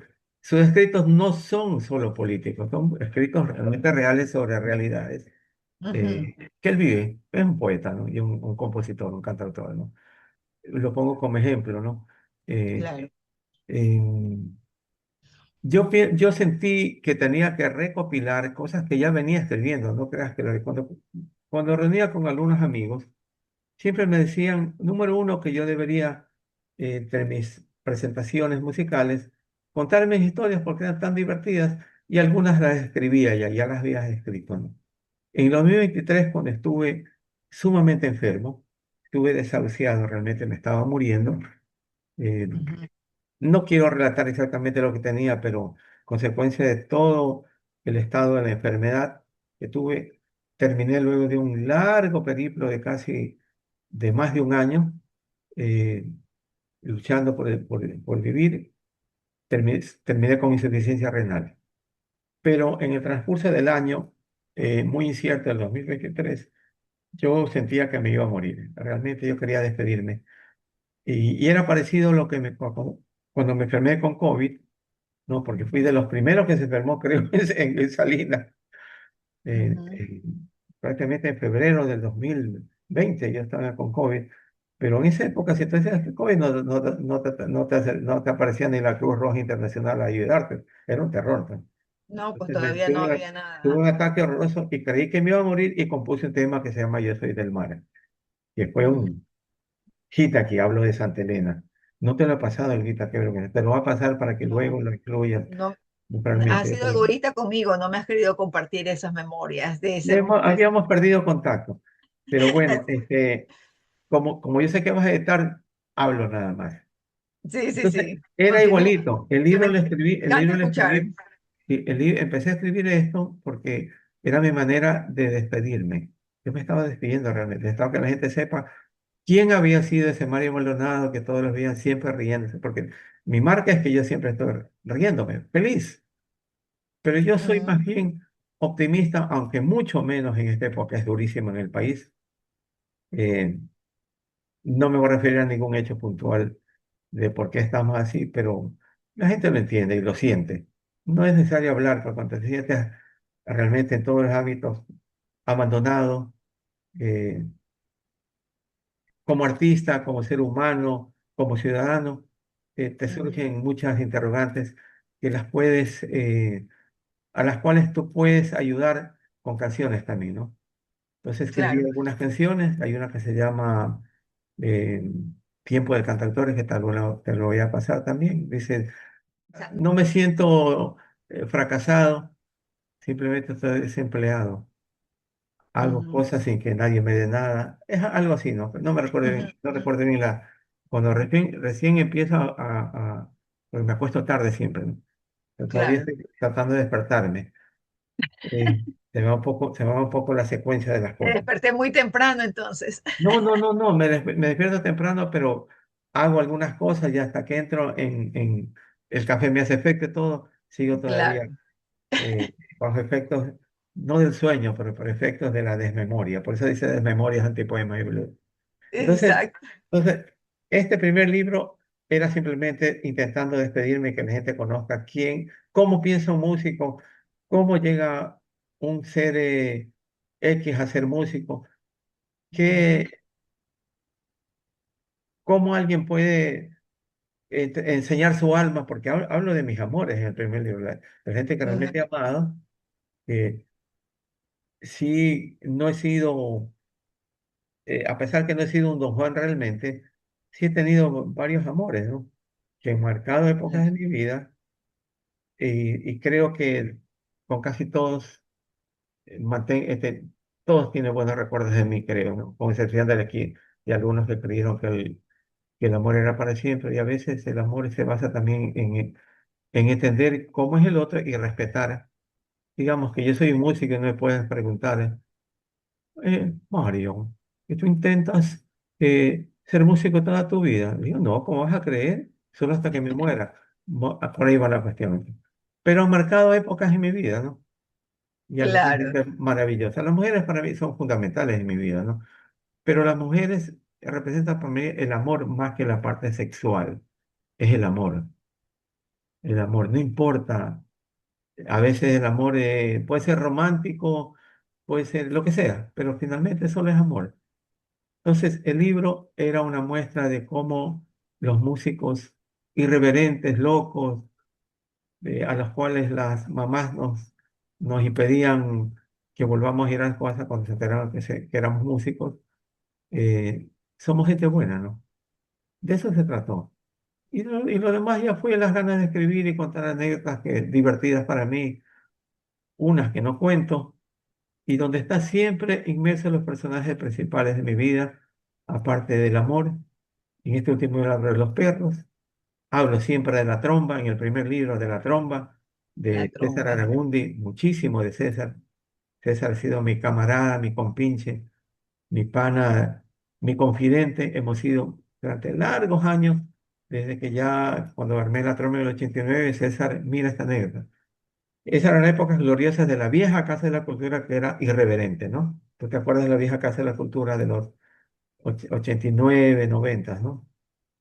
sus escritos no son solo políticos, son escritos realmente reales sobre realidades ujú, que él vive. Es un poeta, ¿no? Y un compositor, un cantautor, ¿no? Lo pongo como ejemplo, ¿no? Eh, claro. en- yo sentí que tenía que recopilar cosas que ya venía escribiendo, no creas que cuando reunía con algunos amigos, siempre me decían, número uno, que yo debería, entre mis presentaciones musicales, contar mis historias porque eran tan divertidas y algunas las escribía ya las había escrito, ¿no? En 2023, cuando estuve sumamente enfermo, estuve desahuciado, realmente me estaba muriendo. eh, Ujú, no quiero relatar exactamente lo que tenía, pero consecuencia de todo el estado de la enfermedad que tuve, terminé luego de un largo periplo de más de un año, eh, luchando por vivir, terminé con insuficiencia renal. Pero en el transcurso del año, muy incierto, el 2023, yo sentía que me iba a morir. Realmente yo quería despedirme. Y era parecido a lo que cuando me enfermé con COVID, ¿no? Porque fui de los primeros que se enfermó, creo, en Salinas. Eh, ujú. eh, prácticamente en febrero del 2020 yo estaba con COVID. Pero en esa época, si tú decías que COVID, no te aparecía ni la Cruz Roja Internacional a ayudarte. Era un terror, pues. No, pues Entonces, todavía no había tuve nada. un ataque horroroso y creí que me iba a morir y compuse un tema que se llama Yo soy del mar, que fue Mm, un hit aquí, hablo de Santa Elena. No te lo he pasado, Elvita, qué vergüenza. Te lo va a pasar para que luego No, lo incluyas no, has realmente. sido egoísta conmigo, no me has querido compartir esas memorias de ese momento. Habíamos perdido contacto, pero bueno, como yo sé que vas a editar, hablo nada más. Sí, sí, Entonces, sí. era Continúa, igualito. que me El libro encanta lo escuchar. escribí, y empecé a escribir esto porque era mi manera de despedirme. Yo me estaba despidiendo realmente, necesitaba que la gente sepa quién había sido ese Mario Maldonado que todos los días siempre riéndose, porque mi marca es que yo siempre estoy riéndome, feliz, pero yo soy Mm, más bien optimista, aunque mucho menos en esta época es durísimo en el país. Eh, no me voy a referir a ningún hecho puntual de por qué estamos así, pero la gente lo entiende y lo siente. No es necesario hablar, porque cuando te sientes realmente en todos los hábitos abandonado, eh, como artista, como ser humano, como ciudadano, te ujú. surgen muchas interrogantes que a las cuales tú puedes ayudar con canciones también, ¿no? Entonces escribí Claro. algunas canciones, hay una que se llama eh, Tiempo de Cantautores, que te lo voy a pasar también. Dice, O sea, no me siento fracasado, simplemente estoy desempleado. Hago ujú, cosas sin que nadie me dé nada. Es algo así, ¿no? No me recuerdo ujú, bien, no ujú. recuerdo bien cuando recién empiezo porque me acuesto tarde siempre, ¿no? Pero todavía Claro. estoy tratando de despertarme. Se me va un poco la secuencia de las Me cosas. desperté muy temprano entonces. No, me despierto temprano, pero hago algunas cosas y hasta que entro en el café me hace efecto y todo, sigo todavía Claro. bajo efectos, no del sueño, pero por efectos de la desmemoria. Por eso dice desmemorias, antipoemas y blues. Entonces, Exacto. entonces, este primer libro era simplemente intentando despedirme y que la gente conozca cómo piensa un músico, cómo llega un ser X a ser músico, Ujú, que, cómo alguien puede enseñar su alma, porque hablo de mis amores en el primer libro, la gente que ujú, realmente he amado, que sí, no he sido, a pesar que no he sido un Don Juan realmente, sí he tenido varios amores, ¿no? Que han marcado épocas de mi vida y creo que con casi todos, todos tienen buenos recuerdos de mí, creo, ¿no? Con excepción de aquí, de algunos que creyeron que el amor era para siempre y a veces el amor se basa también en entender cómo es el otro y respetar. Digamos que yo soy un músico y no me puedes preguntar, Mario, que tú intentas ser músico toda tu vida. Digo, no, ¿cómo vas a creer? Solo hasta que me muera. Por ahí va la cuestión. Pero han marcado épocas en mi vida, ¿no? Y algunas claro. gente maravillosas. Las mujeres para mí son fundamentales en mi vida, ¿no? Pero las mujeres representan para mí el amor más que la parte sexual. Es el amor. El amor, no importa. A veces el amor puede ser romántico, puede ser lo que sea, pero finalmente solo es amor. Entonces, el libro era una muestra de cómo los músicos irreverentes, locos, a los cuales las mamás nos impedían que volvamos a ir a la casa cuando se enteraron que éramos músicos, eh, somos gente buena, ¿no? De eso se trató. Y lo demás ya fue las ganas de escribir y contar anécdotas divertidas para mí, unas que no cuento y donde está siempre inmersos los personajes principales de mi vida, aparte del amor. En este último libro hablo de los perros, hablo siempre de la tromba, en el primer libro de la tromba, La de César tromba. Aragundi, muchísimo de César. César ha sido mi camarada, mi compinche, mi pana, mi confidente. Hemos sido durante largos años, desde que ya cuando armé la tromba en el 89, César, mira esta anécdota. Esas eran épocas gloriosas de la vieja Casa de la Cultura que era irreverente, ¿no? ¿Tú te acuerdas de la vieja Casa de la Cultura de los 89, 90, ¿no?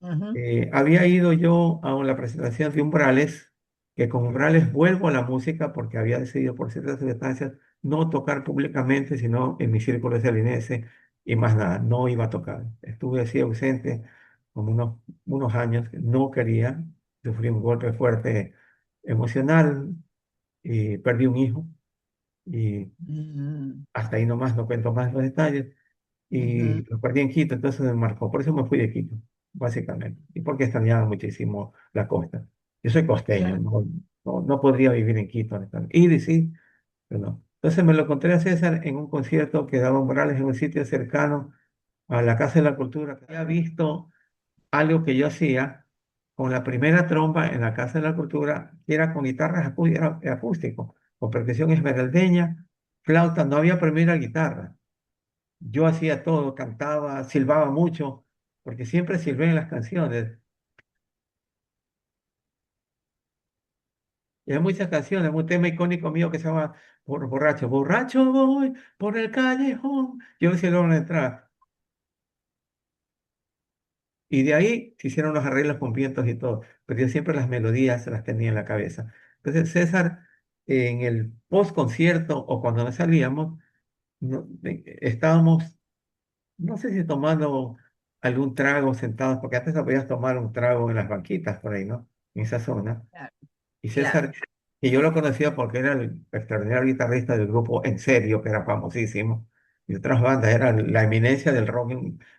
Ujú. Había ido yo a la presentación de Umbrales, que con Umbrales vuelvo a la música porque había decidido por ciertas circunstancias no tocar públicamente, sino en mi círculo salinense y más nada, no iba a tocar. Estuve así ausente como unos años, no quería, sufrí un golpe fuerte emocional y perdí un hijo y Mm, hasta ahí nomás no cuento más los detalles y ujú. lo perdí en Quito, entonces me marcó, por eso me fui de Quito. básicamente, y porque extrañaba muchísimo la costa. Yo soy costeño, Claro, no podría vivir en Quito, honestamente. Ir y sí, pero no. Entonces me lo encontré a César en un concierto que daba Morales en un sitio cercano a la Casa de la Cultura, que había visto algo que yo hacía con la primera trompa en la Casa de la Cultura, que era con guitarras era acústico, con percusión esmeraldeña, flauta, no había primera guitarra. Yo hacía todo, cantaba, silbaba mucho, porque siempre silbé en las canciones. Y hay muchas canciones, un tema icónico mío que se llama Borracho, borracho voy por el callejón. Yo decía la entrada. Y de ahí se hicieron los arreglos con vientos y todo, pero yo siempre las melodías las tenía en la cabeza. Entonces, César, en el post concierto o cuando nos salíamos, estábamos, no sé si tomando algún trago sentados, porque antes no podías tomar un trago en las banquitas por ahí, ¿no? En esa zona. claro, Y claro. César, que yo lo conocía porque era el extraordinario guitarrista del grupo En Serio, que era famosísimo, y otras bandas, era la eminencia del rock.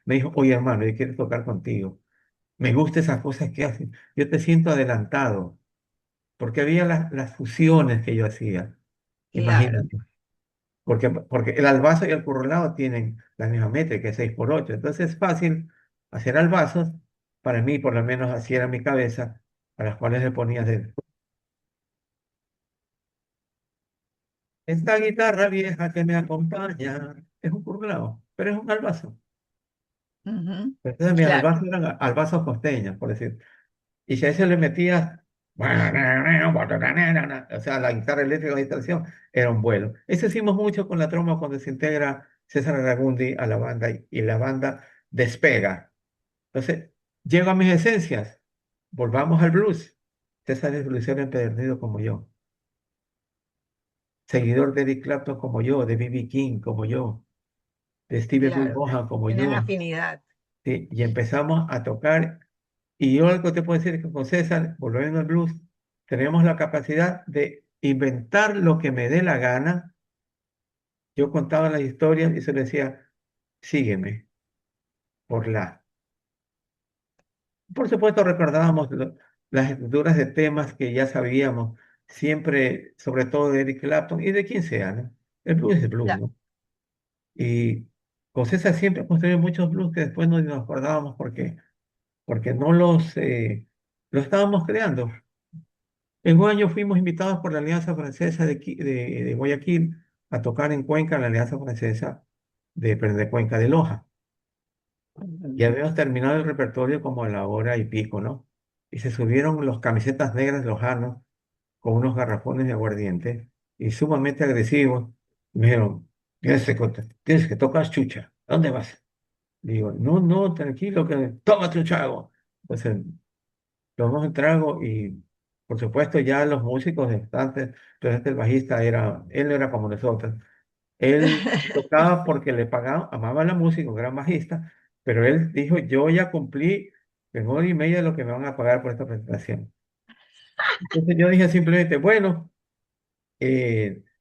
Me dijo, oye hermano, yo quiero tocar contigo. Me gustan esas cosas que hacen. Yo te siento adelantado, porque había las fusiones que yo hacía. Claro. Imagínate. Porque el albazo y el currulao tienen la misma métrica, 6 por 8. Entonces es fácil hacer albazos. Para mí, por lo menos así era mi cabeza, a las cuales le ponía de esta guitarra vieja que me acompaña. Es un currulao, pero es un albazo. Ujú. Entonces mis Claro, albazos eran albazos costeños, por decir. Y si a ese le metías, o sea, la guitarra eléctrica de distorsión, era un vuelo. Eso hicimos mucho con la trompa cuando se integra César Aragundi a la banda y la banda despega. Entonces, llego a mis esencias, volvamos al blues. César es bluesero empedernido como yo, seguidor de Eric Clapton como yo, de B.B. King como yo, de Stevie Ray claro. Vaughan como Tienen yo. afinidad. ¿Sí? Y empezamos a tocar. Y yo algo te puedo decir es que con César, volviendo al blues, tenemos la capacidad de inventar lo que me dé la gana. Yo contaba las historias y se le decía, sígueme por la. Por supuesto, recordábamos las estructuras de temas que ya sabíamos, siempre, sobre todo de Eric Clapton y de quien sea, ¿no? El blues es blues, Ya, ¿no? Y con César siempre hemos tenido muchos blues que después no nos acordábamos porque no los estábamos creando. En un año fuimos invitados por la Alianza Francesa de Guayaquil a tocar en Cuenca, la Alianza Francesa de Cuenca de Loja. Y ujú. habíamos terminado el repertorio como a la hora y pico, ¿no? Y se subieron los camisetas negras lojanos con unos garrafones de aguardiente y sumamente agresivos. Me dijeron, tienes que tocar chucha. ¿A dónde vas? Digo, no, no, tranquilo, que tómate un trago. Entonces tomamos un trago y, por supuesto, ya los músicos estantes, entonces el bajista él no era como nosotros. Él tocaba porque le pagaban, amaba la música, un gran bajista, pero él dijo, yo ya cumplí en hora y media lo que me van a pagar por esta presentación. Entonces yo dije simplemente, bueno,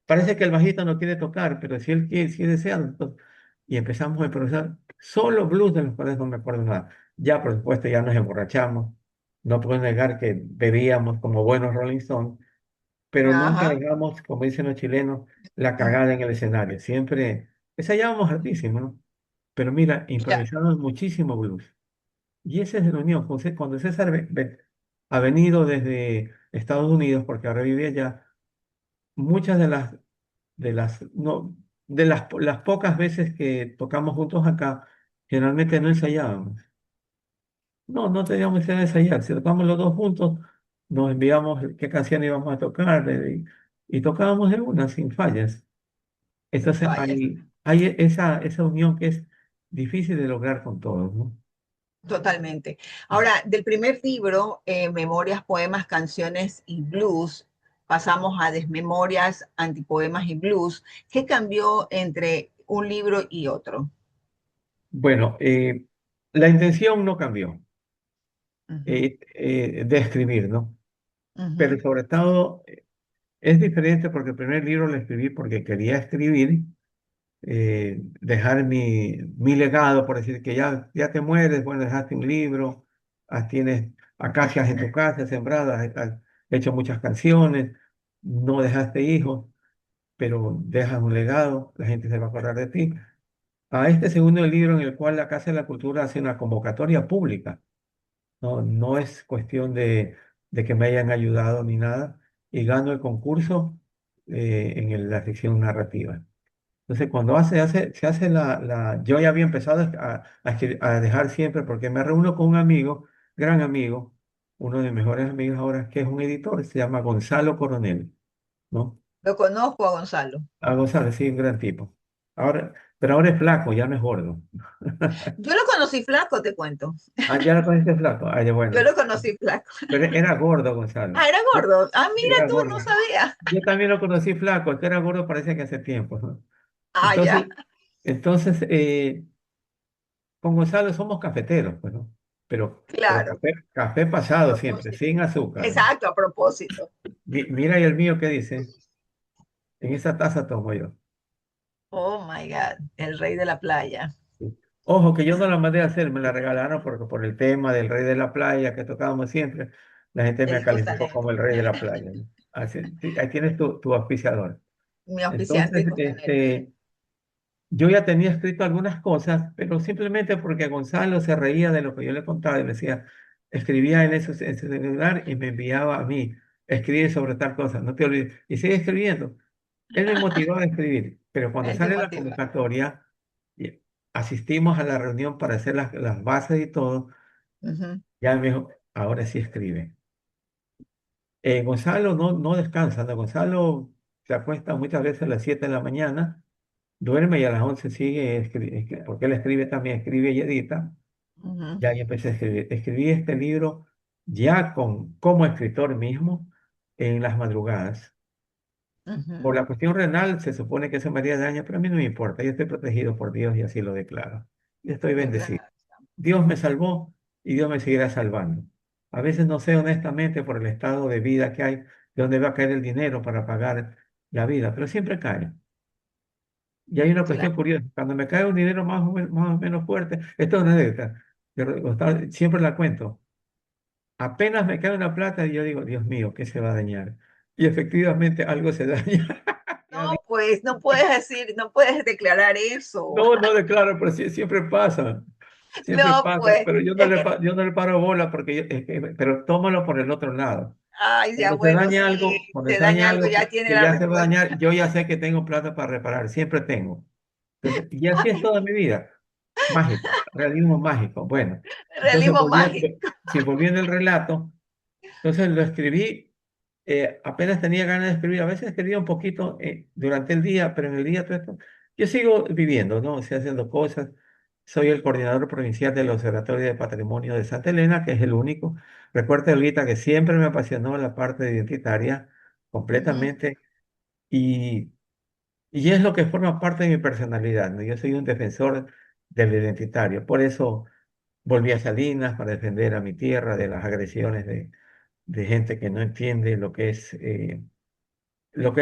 parece que el bajista no quiere tocar, pero si él quiere, si desea, entonces, y empezamos a improvisar solo blues de los cuales no me acuerdo nada. Ya, por supuesto, ya nos emborrachamos. No puedo negar que bebíamos como buenos Rolling Stones, pero nunca Ajá. dejamos, como dicen los chilenos, la cagada en el escenario. Siempre ensayábamos altísimo, ¿no? Pero mira, Claro, improvisamos muchísimo blues. Y esa es la unión. Cuando César ha venido desde Estados Unidos, porque ahora vive allá, muchas no, las pocas veces que tocamos juntos acá, generalmente no ensayábamos. No, no teníamos que ensayar. Si tocábamos los dos juntos, nos enviamos qué canción íbamos a tocar y tocábamos de una, sin fallas. sin Entonces fallas. hay esa unión que es difícil de lograr con todos, ¿no? Totalmente. Ahora, del primer libro, Memorias, Poemas, Canciones y Blues, pasamos a Desmemorias, Antipoemas y Blues. ¿Qué cambió entre un libro y otro? Bueno, la intención no cambió, Ujú, de escribir, ¿no? Pero ujú. sobre todo es diferente porque el primer libro lo escribí porque quería escribir, dejar mi legado, por decir que ya te mueres, bueno, dejaste un libro, tienes acacias en tu casa sembradas, has hecho muchas canciones, no dejaste hijos, pero dejas un legado, la gente se va a acordar de ti. A este segundo libro en el cual la Casa de la Cultura hace una convocatoria pública, no, no es cuestión de que me hayan ayudado ni nada, y gano el concurso la sección narrativa. Entonces, cuando se hace yo ya había empezado a dejar siempre, porque me reúno con un amigo, gran amigo, uno de mis mejores amigos ahora, que es un editor, se llama Gonzalo Coronel, ¿no? Lo conozco a Gonzalo. A Gonzalo, sí, un gran tipo. Pero ahora es flaco, ya no es gordo. Yo lo conocí flaco, te cuento. Ah, ya lo conociste flaco. Ah, ya Yo bueno. lo conocí flaco. Pero era gordo, Gonzalo. Ah, era gordo. Ah, mira Era tú, no gordo. sabía. Yo también lo conocí flaco, el que era gordo parecía que hace tiempo, ¿no? Ah, Entonces, ya, entonces, con Gonzalo somos cafeteros, pues, ¿no? Pero claro. café A pasado siempre, propósito. sin azúcar. Exacto, a propósito. Mira y el mío qué dice, en esa taza tomo yo. Oh my God, el rey de la playa, Sí. Ojo, que yo no la mandé a hacer, me la regalaron porque por el tema del rey de la playa que tocábamos siempre, la gente me el calificó costanero. como el rey de la playa, ¿no? Sí, ahí tienes tu auspiciador. Mi auspiciante Entonces, costanero. yo ya tenía escrito algunas cosas, pero simplemente porque Gonzalo se reía de lo que yo le contaba y me decía, escribía en su celular y me enviaba a mí, escribe sobre tal cosa, no te olvides, y sigue escribiendo. Él me motivaba a escribir, pero cuando Él te sale la motiva. convocatoria, y asistimos a la reunión para hacer las bases y todo, Ujú, ya me dijo, ahora sí escribe. Gonzalo no descansa, ¿no? Gonzalo se acuesta muchas veces a las 7 de la mañana, duerme y a las 11 sigue, porque él escribe también, escribe y edita. ujú, Ya empecé a escribir. Escribí este libro ya como escritor mismo en las madrugadas. ujú. Por la cuestión renal se supone que eso me haría daño, pero a mí no me importa. Yo estoy protegido por Dios y así lo declaro. Y estoy bendecido. Declarar. Dios me salvó y Dios me seguirá salvando. A veces no sé honestamente por el estado de vida que hay, de dónde va a caer el dinero para pagar la vida, pero siempre cae. Y hay una cuestión Claro. curiosa. Cuando me cae un dinero más o menos fuerte, esto es una anécdota, siempre la cuento. Apenas me cae una plata y yo digo, Dios mío, ¿qué se va a dañar? Y efectivamente algo se daña. Yo No, digo, pues no puedes decir, no puedes declarar eso. no declaro, pero siempre pasa. Siempre No, pasa, pues, pero es que, yo no le paro bola porque pero tómalo por el otro lado. ay, ya bueno, sí, Cuando te se daña daña algo, algo ya tiene que la ya se va a respuesta. dañar, yo ya sé que tengo plata para reparar, siempre tengo. Entonces, y así es toda mi vida. Mágico, realismo mágico. Bueno, entonces Realismo mágico. volviendo el relato, entonces lo escribí, apenas tenía ganas de escribir, a veces escribía un poquito durante el día, pero en el día todo esto, yo sigo viviendo, ¿no? O sea, haciendo cosas. Soy el coordinador provincial del Observatorio de Patrimonio de Santa Elena, que es el único. Recuerda, Olguita, que siempre me apasionó la parte identitaria Ujú, completamente y, y es lo que forma parte de mi personalidad, ¿no? Yo soy un defensor del identitario. Por eso volví a Salinas para defender a mi tierra de las agresiones de gente que no entiende lo que es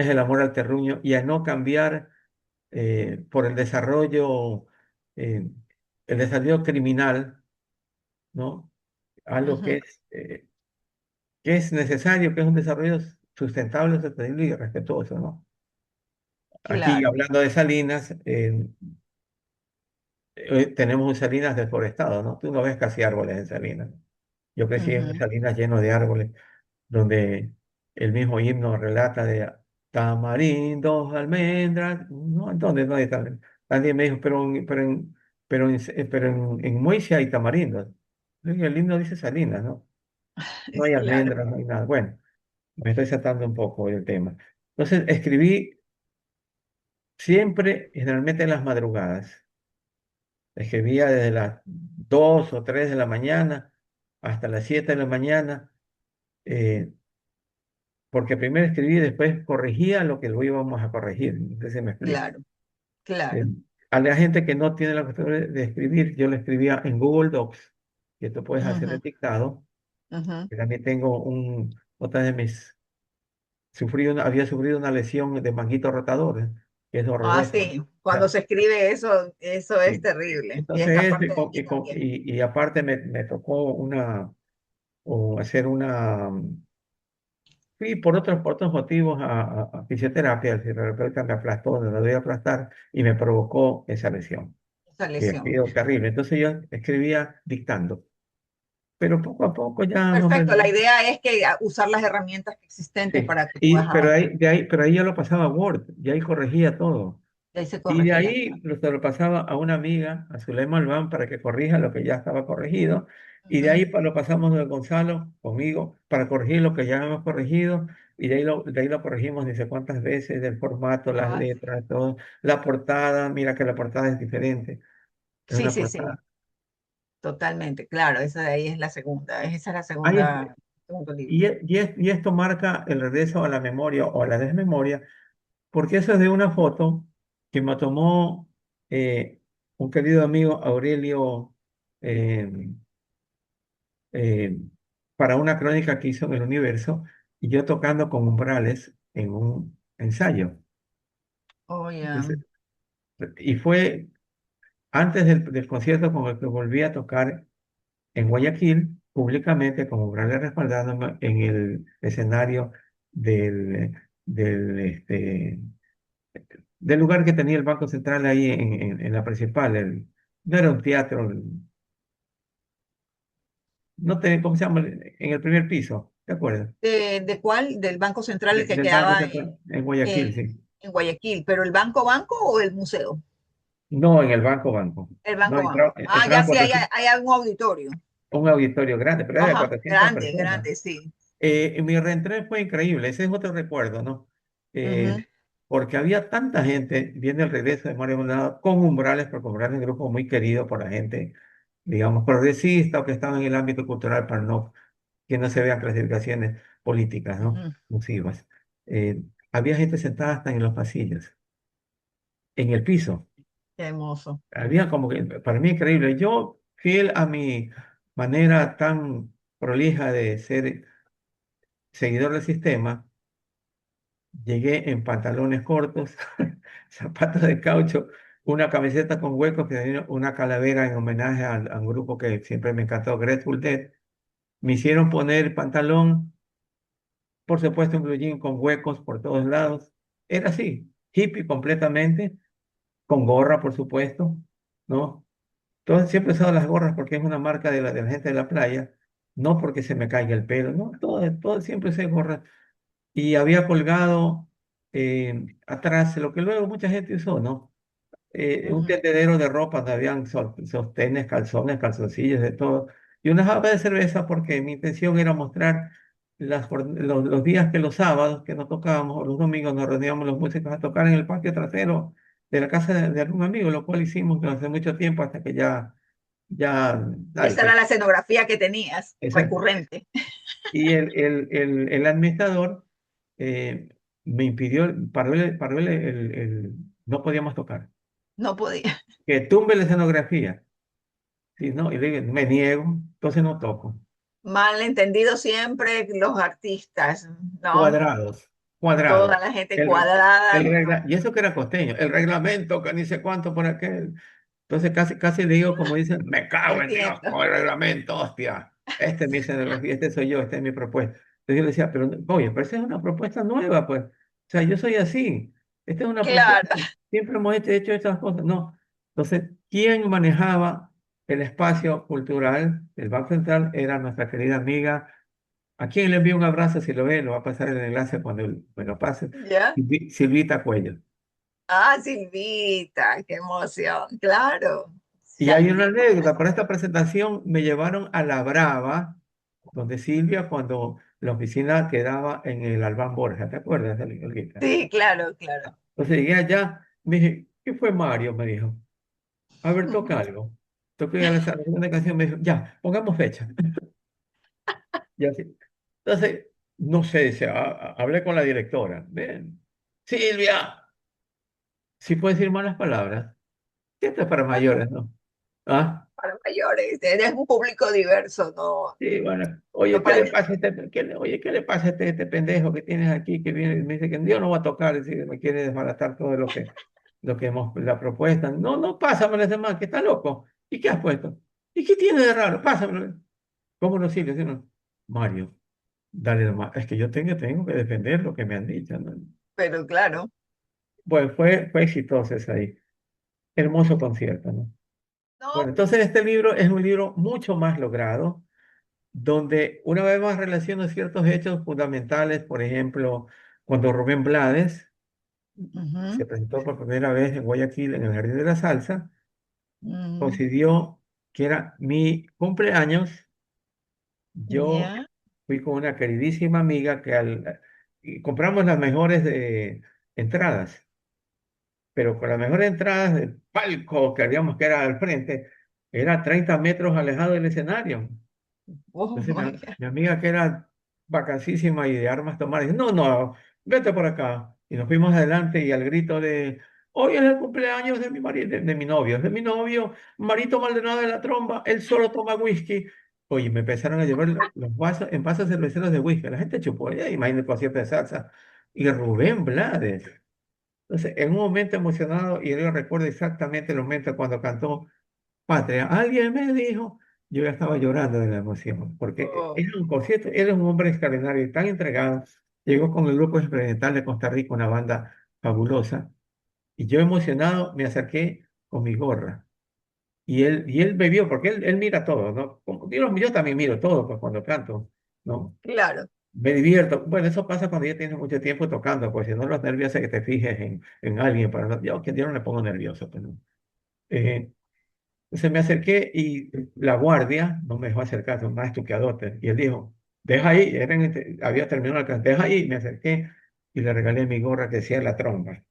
el amor al terruño y a no cambiar por eh, el desarrollo criminal, ¿no? Algo ujú, que es necesario, que es un desarrollo sustentable, sostenible y respetuoso, ¿no? Aquí, claro. hablando de Salinas, tenemos un Salinas deforestado, ¿no? Tú no ves casi árboles en Salinas. Yo crecí en un Ujú. Salinas lleno de árboles donde el mismo himno relata de tamarindos, almendras, no, ¿dónde no hay tamarindo? Alguien me dijo, en Moisia hay tamarindos. Y el himno dice Salinas, ¿no? No hay Claro. almendras, no hay nada. Bueno, me estoy saltando un poco del tema. Entonces, escribí siempre, generalmente en las madrugadas. Escribía desde las 2 o 3 de la mañana hasta las 7 de la mañana. eh, Porque primero escribí y después corregía lo que lo íbamos a corregir. Entonces me explico. Claro, Eh, claro. a la gente que no tiene la costumbre de escribir, yo lo escribía en Google Docs, que tú puedes hacer Ujú, el dictado. ujú. Y también otra de mis, había sufrido una lesión de manguito rotador. es Ah, horroroso. sí, cuando Ya, se escribe eso, eso es sí. terrible. Y esta Entonces, parte de aquí también. y aparte me tocó o hacer fui por otros motivos a fisioterapia, el fisioterapeuta me aplastó, me lo debía aplastar y me provocó esa lesión, Esa que ha lesión. sido terrible. Entonces yo escribía dictando, pero poco a poco ya más o Perfecto, menos. la idea es que usar las herramientas existentes Sí, para que puedas avanzar. pero ahí ya lo pasaba a Word, y ahí corregía todo. Y ahí se Y de corregía. ahí se lo pasaba a una amiga, a Zulema Albán, para que corrija lo que ya estaba corregido. Y de Ujú. ahí lo pasamos de Gonzalo conmigo para corregir lo que ya hemos corregido. Y de ahí lo corregimos dice cuántas veces, del formato, las Ah, sí. letras, todo. La portada, mira que la portada es diferente. Es Sí, una sí, sí, portada. totalmente, claro, esa de ahí es la segunda, esa es la Ahí es- segunda, segundo libro. y esto marca el regreso a la memoria o a la desmemoria porque eso es de una foto que me tomó un querido amigo Aurelio eh, eh, para una crónica que hizo en el Universo y yo tocando con umbrales en un ensayo. Oh, ya. Entonces, y fue antes del concierto con el que volví a tocar en Guayaquil, públicamente, con umbrales respaldándome en el escenario del, del, este, del lugar que tenía el Banco Central ahí en la principal. No era un teatro, no te, ¿cómo se llama? En el primer piso, ¿te acuerdas? ¿De cuál? Del Banco Central el que Del Banco quedaba Central en Guayaquil, en, sí. en Guayaquil, pero el Banco o el museo? No, en el Banco. El No, Banco. Ah, ya entraban sí, 400, hay un auditorio. un auditorio grande, pero era de Ajá, 400 grande, personas. grande, sí. Mi reentré fue increíble, ese es otro recuerdo, ¿no? Ujú, Eh, Porque había tanta gente viendo el regreso de Mario Maldonado con umbrales, porque umbrales es un grupo muy querido por la gente, digamos, progresista o que estaba en el ámbito cultural para que no se vean clasificaciones políticas, ¿no? ujú. Nocivas. Había gente sentada hasta en los pasillos, en el piso. Qué hermoso. Había como que, para mí increíble. Yo, fiel a mi manera tan prolija de ser seguidor del sistema, llegué en pantalones cortos, zapatos de caucho, una camiseta con huecos que tenía una calavera en homenaje a un grupo que siempre me encantó, Grateful Dead. Me hicieron poner pantalón, por supuesto, un blue jean con huecos por todos lados. Era así, hippie completamente, con gorra, por supuesto, ¿no? Entonces siempre he usado las gorras porque es una marca de la gente de la playa, no porque se me caiga el pelo, ¿no? Todo siempre usé gorras. Y había colgado atrás lo que luego mucha gente usó, ¿no? Un Ujú. tendedero de ropa donde habían sostenes, calzones, calzoncillos, de todo. Y una jarra de cerveza porque mi intención era mostrar los días que los sábados que nos tocábamos, o los domingos nos reuníamos los músicos a tocar en el patio trasero de la casa de algún amigo, lo cual hicimos hace mucho tiempo hasta que dale, Esa era pues, la escenografía que tenías, exacto. recurrente. Y el administrador eh, me impidió, paró no podíamos tocar, No podía. que tumbe la escenografía. Sí, no, y le digo, me niego, entonces no toco. Mal entendido siempre los artistas, ¿no? Cuadrados, Toda cuadrados. la gente El, cuadrada. y eso que era costeño, el reglamento, que ni sé cuánto por aquel. Entonces casi le digo, como dicen, me cago en Dios Entiendo. con el reglamento, hostia. Esta es mi escenografía, este soy yo, esta es mi propuesta. Entonces yo le decía, pero oye, pero esa es una propuesta nueva, pues. O sea, yo soy así. Esta es una propuesta. Claro, Siempre hemos hecho estas cosas. No. Entonces, ¿quién manejaba el espacio cultural del Banco Central? Era nuestra querida amiga, a quien le envío un abrazo, si lo ve, lo va a pasar el enlace cuando me lo pase, ¿ya? Silvita Cuello. Ah, Silvita, qué emoción, claro. Y hay una Silvita, anécdota, para esta presentación me llevaron a La Brava, donde Silvia, cuando la oficina quedaba en el Albán Borja, ¿te acuerdas de la Olguita? sí, claro, claro. Entonces llegué allá, me dije, ¿qué fue Mario? Me dijo, a ver, toca algo. Toqué la segunda canción, me dijo, ya, pongamos fecha. Y así. Entonces, no sé, hablé con la directora. Ven, Silvia, si puedes decir malas palabras, esto es para mayores, ¿no? ¿Ah? para mayores. Eres un público diverso, no, Sí, bueno, oye, no ¿qué para le niños. pasa a oye, ¿qué le pasa a este pendejo que tienes aquí que viene y me dice que Dios no va a tocar, es decir, me quiere desbaratar todo lo que hemos, la propuesta? No, no, pásamelo ese man, que está loco. ¿Y qué has puesto? ¿Y qué tiene de raro? Pásamelo. ¿Cómo lo sirve? Si no, Mario, dale nomás. Es que yo tengo que defender lo que me han dicho, ¿no? Pero claro, Bueno, fue exitoso ese ahí. Hermoso concierto, ¿no? no, Bueno, entonces este libro es un libro mucho más logrado, donde una vez más relaciona ciertos hechos fundamentales, por ejemplo, cuando Rubén Blades se ujú, presentó por primera vez en Guayaquil en el Jardín de la Salsa, mm, coincidió que era mi cumpleaños. Yo ya, fui con una queridísima amiga y compramos las mejores entradas, pero con las mejores entradas del palco que habíamos que era al frente, era 30 metros alejado del escenario. oh Entonces my God. mi amiga que era vacancísima y de armas tomar, dice, no, no, vete por acá. Y nos fuimos adelante y al grito de, hoy es el cumpleaños de mi marido, de mi novio, de mi novio, Marito Maldonado de la Tromba, él solo toma whisky. Oye, me empezaron a llevar los vasos, en vasos cerveceros de whisky. La gente chupó, ya imagínate el concierto de salsa. Y Rubén Blades. Entonces, en un momento emocionado, y yo recuerdo exactamente el momento cuando cantó Patria. Alguien me dijo, yo ya estaba llorando de la emoción, porque Oh, era un concierto, él es un hombre extraordinario y tan entregado. Llegó con el grupo experimental de Costa Rica, una banda fabulosa, y yo emocionado me acerqué con mi gorra. Y él me vio, porque él mira todo, ¿no? Como, yo también miro todo pues, cuando canto, ¿no? claro. Me divierto. Bueno, eso pasa cuando ya tienes mucho tiempo tocando, pues si no los nervios es que te fijes en alguien, pero yo no me pongo nervioso, pues, ¿no? Eh, Entonces me acerqué y la guardia no me dejó acercarse, un más estudiadote. Y él dijo, deja ahí, había terminado la clase, deja ahí. Me acerqué y le regalé mi gorra que decía la tromba.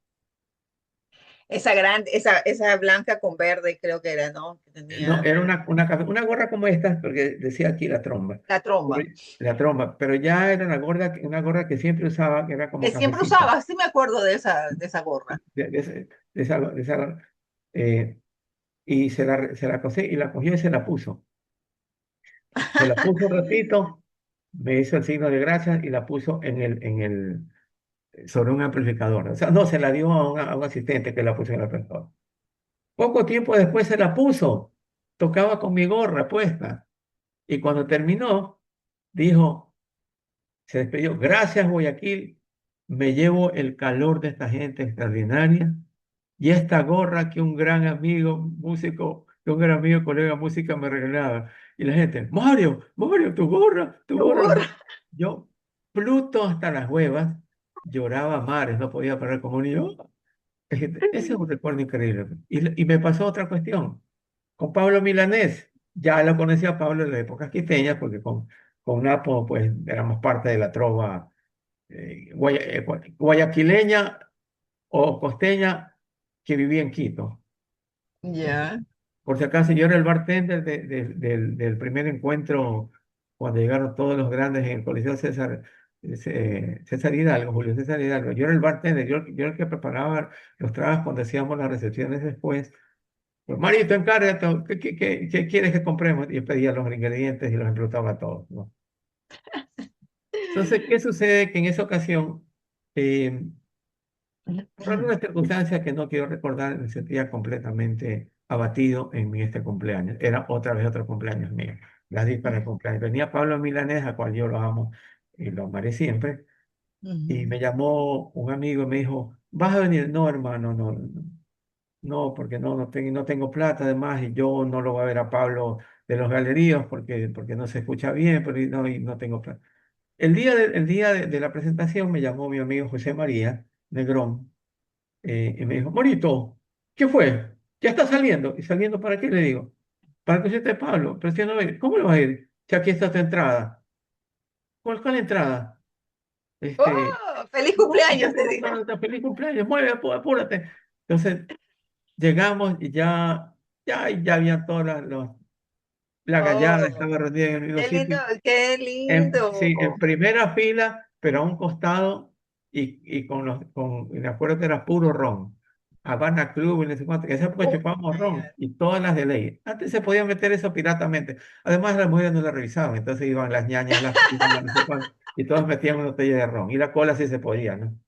Esa grande, esa blanca con verde creo que era, ¿no? Que No, tenía era una gorra como esta, porque decía aquí la tromba. la tromba. Pero- La tromba, pero ya era una gorra que siempre usaba, que era como Que siempre cafecita. usaba, sí me acuerdo de esa gorra. De esa, eh, y se la cosí y la cogió y se la puso. Se la puso un ratito, me hizo el signo de gracias y la puso sobre un amplificador. O sea, no, se la dio a un asistente que la puso en el amplificador. Poco tiempo después se la puso, tocaba con mi gorra puesta. Y cuando terminó, dijo, se despidió, gracias Guayaquil, me llevo el calor de esta gente extraordinaria y esta gorra que un gran amigo músico, que un gran amigo colega música me regalaba. Y la gente, Mario, Mario, tu gorra, tu Tu gorra. gorra. Yo, Pluto hasta las huevas, lloraba a mares, no podía parar como un niño. Ese es un recuerdo increíble. Y me pasó otra cuestión. Con Pablo Milanés, ya lo conocía a Pablo en la época quiteña, porque con Napo, pues éramos parte de la trova guayaquileña o costeña que vivía en Quito. Ya. Por si acaso, yo era el bartender del primer encuentro cuando llegaron todos los grandes en el Coliseo César Hidalgo, Julio César Hidalgo. Yo era el bartender, yo era el que preparaba los tragos cuando hacíamos las recepciones después. Pues, Marito, encárgate, ¿qué quieres que compremos? Y yo pedía los ingredientes y los emplotaba a todos, ¿no? Entonces, ¿qué sucede? Que en esa ocasión, eh, por alguna circunstancia que no quiero recordar, me sentía completamente abatido este cumpleaños. Era otra vez otro cumpleaños mío. Las di para el cumpleaños. Venía Pablo Milanés, a cual yo lo amo y lo amaré siempre. Y Ujú. me llamó un amigo y me dijo, ¿vas a venir? No, hermano, no, no, no, porque no tengo plata además y yo no lo voy a ver a Pablo de los galeríos porque no se escucha bien, pero y no tengo plata. El día de la presentación me llamó mi amigo José María Negrón y me dijo, Morito, ¿qué fue? ¿Ya está saliendo? ¿Y saliendo para qué? Le digo, para que usted Pablo, pero si no va a ir. ¿Cómo le va a ir? Si aquí está tu entrada. ¿Cuál entrada? Este, ¡Oh! ¡Feliz no, ya cumpleaños! Te tengo digo. para esta feliz cumpleaños, mueve, apúrate. Entonces llegamos y ya había todas la gallada ¡Oh! estaba reunida en el mismo ¡Qué lindo! sitio, ¡Qué sí, en lindo! primera fila, pero a un costado y me acuerdo que era puro ron. Habana Club y no sé cuánto, que en esa época Oh, chupábamos my ron God. y todas las de ley. Antes se podía meter eso piratamente. Además, las mujeres no la revisaban, entonces iban las ñañas, las primas, no sé cuánto, y todos metían una botella de ron. Y la cola sí se podía, ¿no?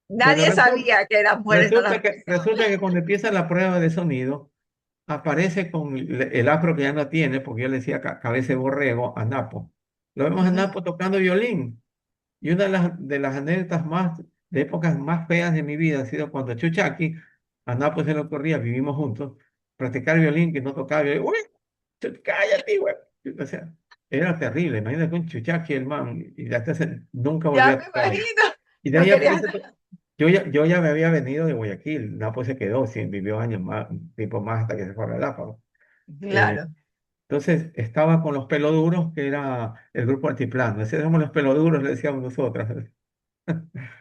Bueno, Nadie sabía que las mujeres no las revisaban. resulta que cuando empieza la prueba de sonido, aparece con el afro que ya no tiene, porque yo le decía cabeza de borrego a Napo. Lo vemos a Ujú, Napo tocando violín. Y una de las anécdotas más, de épocas más feas de mi vida ha sido cuando Chuchaki, a Napo se le ocurría, vivimos juntos, practicar violín, que no tocaba violín. ¡Uy! ¡Cállate, güey! O sea, era terrible. Imagínate con Chuchaki, el man, y hasta nunca volvió ya a me tocar ahí. imagino. Y de No ahí querías yo ya me había venido de Guayaquil, Napo se quedó, sí, vivió años más, un tiempo más hasta que se fue a Galápagos. Eh, claro. entonces estaba con los peloduros, que era el grupo Altiplano. Ese somos los peloduros, le decíamos nosotros.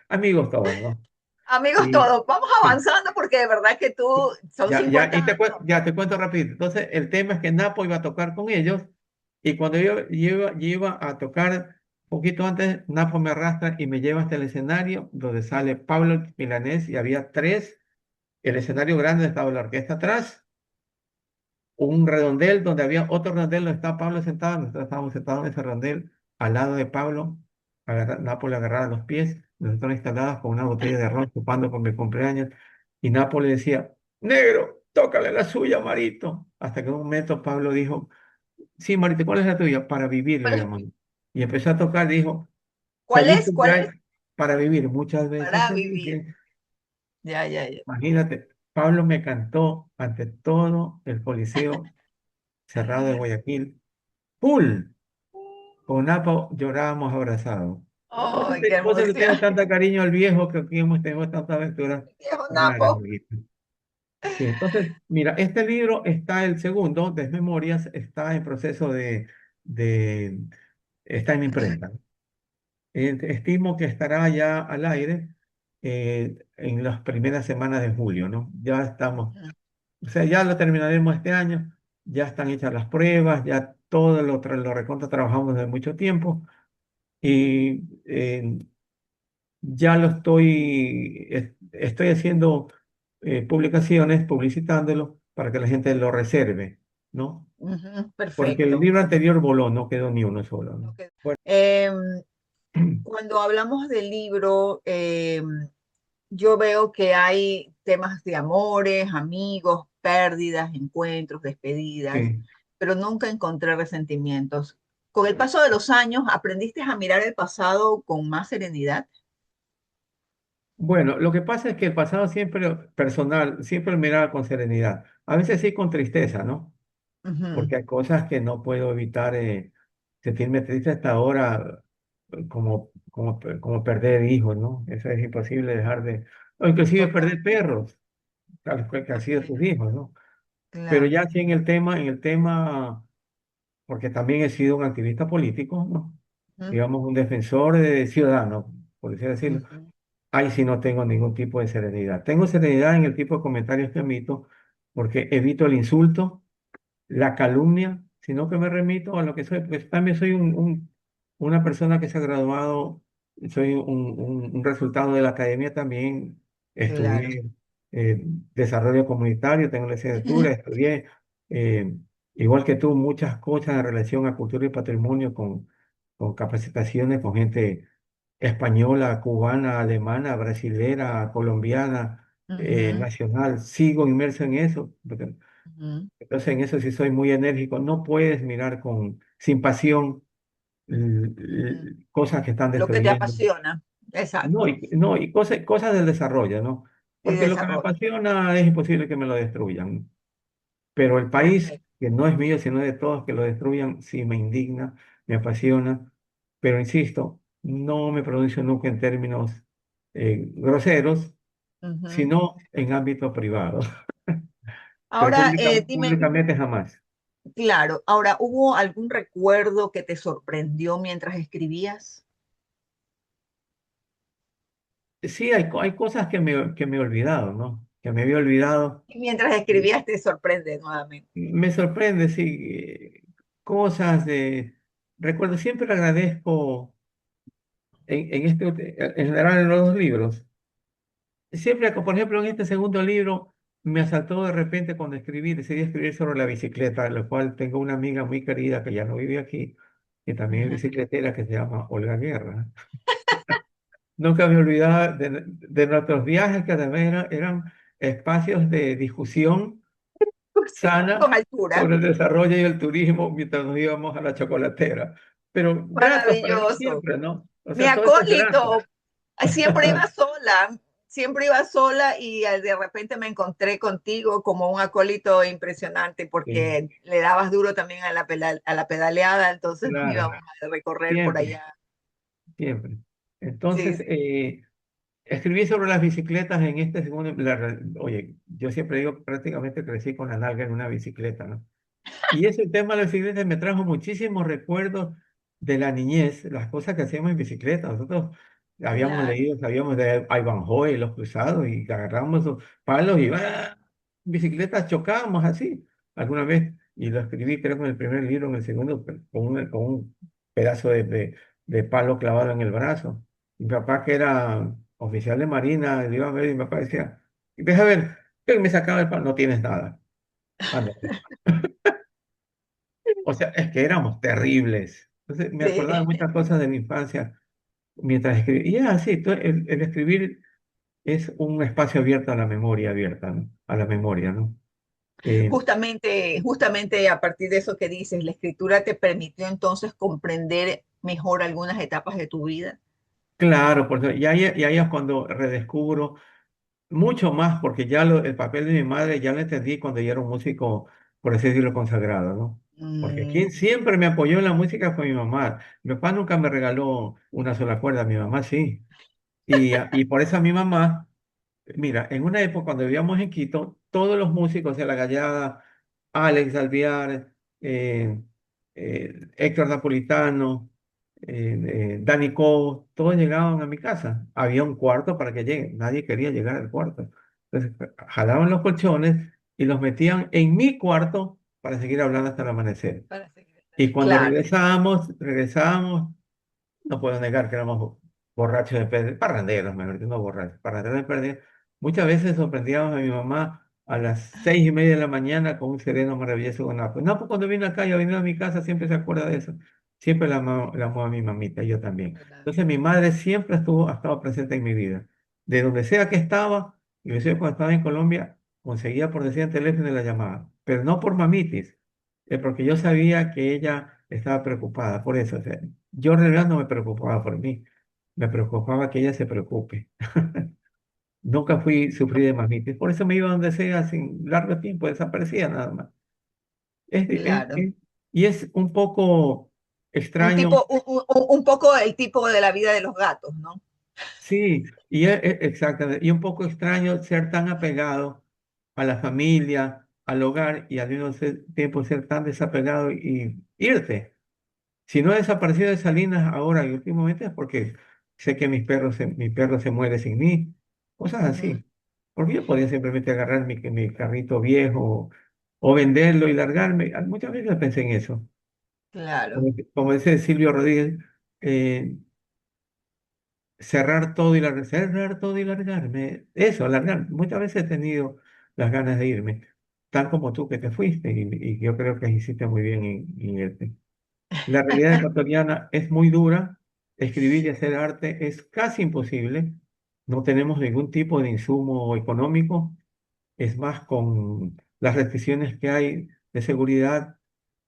Amigos todos, ¿no? Amigos Y todos, vamos sí, avanzando porque de verdad que tú son ya, 50 años. ya te cuento rápido. Entonces, el tema es que Napo iba a tocar con ellos y cuando yo iba a tocar poquito antes, Napo me arrastra y me lleva hasta el escenario donde sale Pablo Milanés y había tres, el escenario grande estaba la orquesta atrás, un redondel donde había otro redondel donde estaba Pablo sentado, nosotros estábamos sentados en ese redondel al lado de Pablo, Nápoles agarraba los pies, nosotros instalados con una botella de ron, chupando por mi cumpleaños, y Nápoles decía, negro, tócale la suya, Marito, hasta que en un momento Pablo dijo, sí, Marito, ¿cuál es la tuya? Para vivir, le ¿Cuál, llamamos. Y empezó a tocar, dijo, cuál feliz es? ¿Cuál es? cumpleaños para vivir, muchas veces Para se vivir. dice, Ya, ya, ya. imagínate, Pablo me cantó ante todo el Coliseo cerrado de Guayaquil. ¡Full! Con Napa llorábamos abrazados. ¡Ay, qué Por eso le tengo emoción! tanta cariño al viejo que aquí hemos tenido tanta aventura Viejo raras, Napo. amiguito. Sí, entonces, mira, este libro está el segundo, Desmemorias, está en proceso de está en imprenta. Estimo que estará ya al aire en las primeras semanas de julio, ¿no? Ya estamos, o sea, ya lo terminaremos este año, ya están hechas las pruebas, ya todo lo recontra trabajamos desde mucho tiempo. Y ya lo estoy haciendo publicaciones, publicitándolo para que la gente lo reserve, ¿no? Ujú, Porque el perfecto. libro anterior voló, no quedó ni uno solo, ¿no? Ok. Bueno, Em, cuando hablamos del libro, yo veo que hay temas de amores, amigos, pérdidas, encuentros, despedidas, sí. pero nunca encontré resentimientos. Con el paso de los años, ¿aprendiste a mirar el pasado con más serenidad? Bueno, lo que pasa es que el pasado siempre personal, siempre lo miraba con serenidad. A veces sí con tristeza, ¿no? Ujú, Porque hay cosas que no puedo evitar sentirme triste hasta ahora, como perder hijos, ¿no? Eso es imposible dejar de, o inclusive total. perder perros, tal cual que han sido tus Ok, hijos, ¿no? Pero claro. ya sí en el tema, porque también he sido un activista político, ¿no? Ujú, Digamos, un defensor de ciudadanos, por así decirlo, ujú, ahí sí no tengo ningún tipo de serenidad. Tengo serenidad en el tipo de comentarios que emito, porque evito el insulto, la calumnia, sino que me remito a lo que soy, pues también soy una persona que se ha graduado, soy un resultado de la academia también, claro. estudié desarrollo comunitario, tengo la licenciatura, estudié, eh, igual que tú, muchas cosas en relación a cultura y patrimonio con capacitaciones con gente española, cubana, alemana, brasilera, colombiana, Ujú, nacional. Sigo inmerso en eso. ujú, Entonces en eso sí soy muy enérgico. No puedes mirar sin pasión ujú. cosas que están Lo que te destruyendo. apasiona. No, Exacto. no, y cosas del desarrollo, ¿no? Y Porque lo que me desarrollo. apasiona es imposible que me lo destruyan. Pero el país, Perfecto. que no es mío, sino de todos, que lo destruyan, sí me indigna, me apasiona. Pero insisto, no me pronuncio nunca en términos groseros, Ujú. sino en ámbito privado. Pero Ahora, dime, públicamente jamás. claro, ahora, ¿hubo algún recuerdo que te sorprendió mientras escribías? Sí, hay cosas que me he olvidado, ¿no? Que me había olvidado. Y mientras Y escribías te sorprende nuevamente. me sorprende, sí, cosas de... Recuerdo, siempre agradezco en general en los dos libros. siempre, por ejemplo, en este segundo libro, me asaltó de repente cuando escribí, decidí escribir sobre la bicicleta, lo cual tengo una amiga muy querida que ya no vive aquí, que también es Ujú. bicicletera, que se llama Olga Guerra. Nunca me olvidaba de nuestros viajes, que además eran espacios de discusión Sí, con sana altura. sobre el desarrollo y el turismo mientras nos íbamos a la chocolatera. Pero gratos para mí Maravilloso. siempre, ¿no? O Mi sea, todo eso es grato. acólito, siempre iba sola y de repente me encontré contigo como un acólito impresionante Sí, porque le dabas duro también a a la pedaleada, entonces claro, íbamos a recorrer por siempre, allá. siempre. Sí, Entonces, sí, escribí sobre las bicicletas en este segundo. Oye, yo siempre digo, prácticamente crecí con la nalga en una bicicleta, ¿no? Y ese tema de la bicicleta me trajo muchísimos recuerdos de la niñez, las cosas que hacíamos en bicicleta. Nosotros habíamos claro. leído, sabíamos de Ivanhoe, los cruzados, y agarramos esos palos y ¡ah! Bicicletas chocábamos así alguna vez. Y lo escribí, creo que en el primer libro, en el segundo, con un pedazo de palo clavado en el brazo. Mi papá, que era oficial de marina, le iba a ver y mi papá decía, deja ver, él me sacaba el palo, no tienes nada. Ándate. O sea, es que éramos terribles. Entonces me acordaba de Sí. muchas cosas de mi infancia mientras escribía. Y sí, el escribir es un espacio abierto a la memoria abierta, ¿no? A la memoria, ¿no? Eh, Justamente a partir de eso que dices, la escritura te permitió entonces comprender mejor algunas etapas de tu vida. claro, y ahí es cuando redescubro mucho más, porque ya el papel de mi madre ya lo entendí cuando ya era un músico, por así decirlo, consagrado, ¿no? Porque quien Mm, siempre me apoyó en la música fue mi mamá. Mi papá nunca me regaló una sola cuerda, mi mamá sí. Y por eso a mi mamá. Mira, en una época cuando vivíamos en Quito, todos los músicos de La Gallada, Alex Alviar, eh, Héctor Napolitano, Danny Coe, todos llegaban a mi casa. Había un cuarto para que lleguen, nadie quería llegar al cuarto. Entonces, jalaban los colchones y los metían en mi cuarto para seguir hablando hasta el amanecer. para seguir. Y cuando Claro, regresábamos, no puedo negar que éramos borrachos de perder, parranderos, mejor dicho, no borrachos, parranderos de perder. Muchas veces sorprendíamos a mi mamá a las 6:30 de la mañana con un sereno maravilloso con Napo. Napo cuando vino acá y ha venido a mi casa siempre se acuerda de eso. Siempre la amo a mi mamita, y yo también. ¿verdad? Entonces mi madre siempre ha estado presente en mi vida. De donde sea que estaba, inclusive cuando estaba en Colombia, conseguía por decir en teléfono y la llamaba. Pero no por mamitis, porque yo sabía que ella estaba preocupada por eso. O sea, yo en realidad no me preocupaba por mí, me preocupaba que ella se preocupe. Nunca fui sufrir de mamitis, por eso me iba donde sea sin largo tiempo, desaparecía nada más. Claro. Y es un poco Un extraño, tipo, un poco el tipo de la vida de los gatos, ¿no? sí, exactamente, y un poco extraño ser tan apegado a la familia, al hogar, y al mismo tiempo ser tan desapegado y irte. Si no he desaparecido de Salinas ahora y últimamente es porque sé que mi perro se muere sin mí, cosas Ujú. así. Porque yo podía simplemente agarrar mi carrito viejo o venderlo y largarme. Muchas veces pensé en eso. Claro, Como dice Silvio Rodríguez, eh, cerrar todo y largarme. Eso, largar. Muchas veces he tenido las ganas de irme, tal como tú que te fuiste y yo creo que hiciste muy bien en irte. La realidad ecuatoriana es muy dura. Escribir y hacer arte es casi imposible. No tenemos ningún tipo de insumo económico. Es más, con las restricciones que hay de seguridad,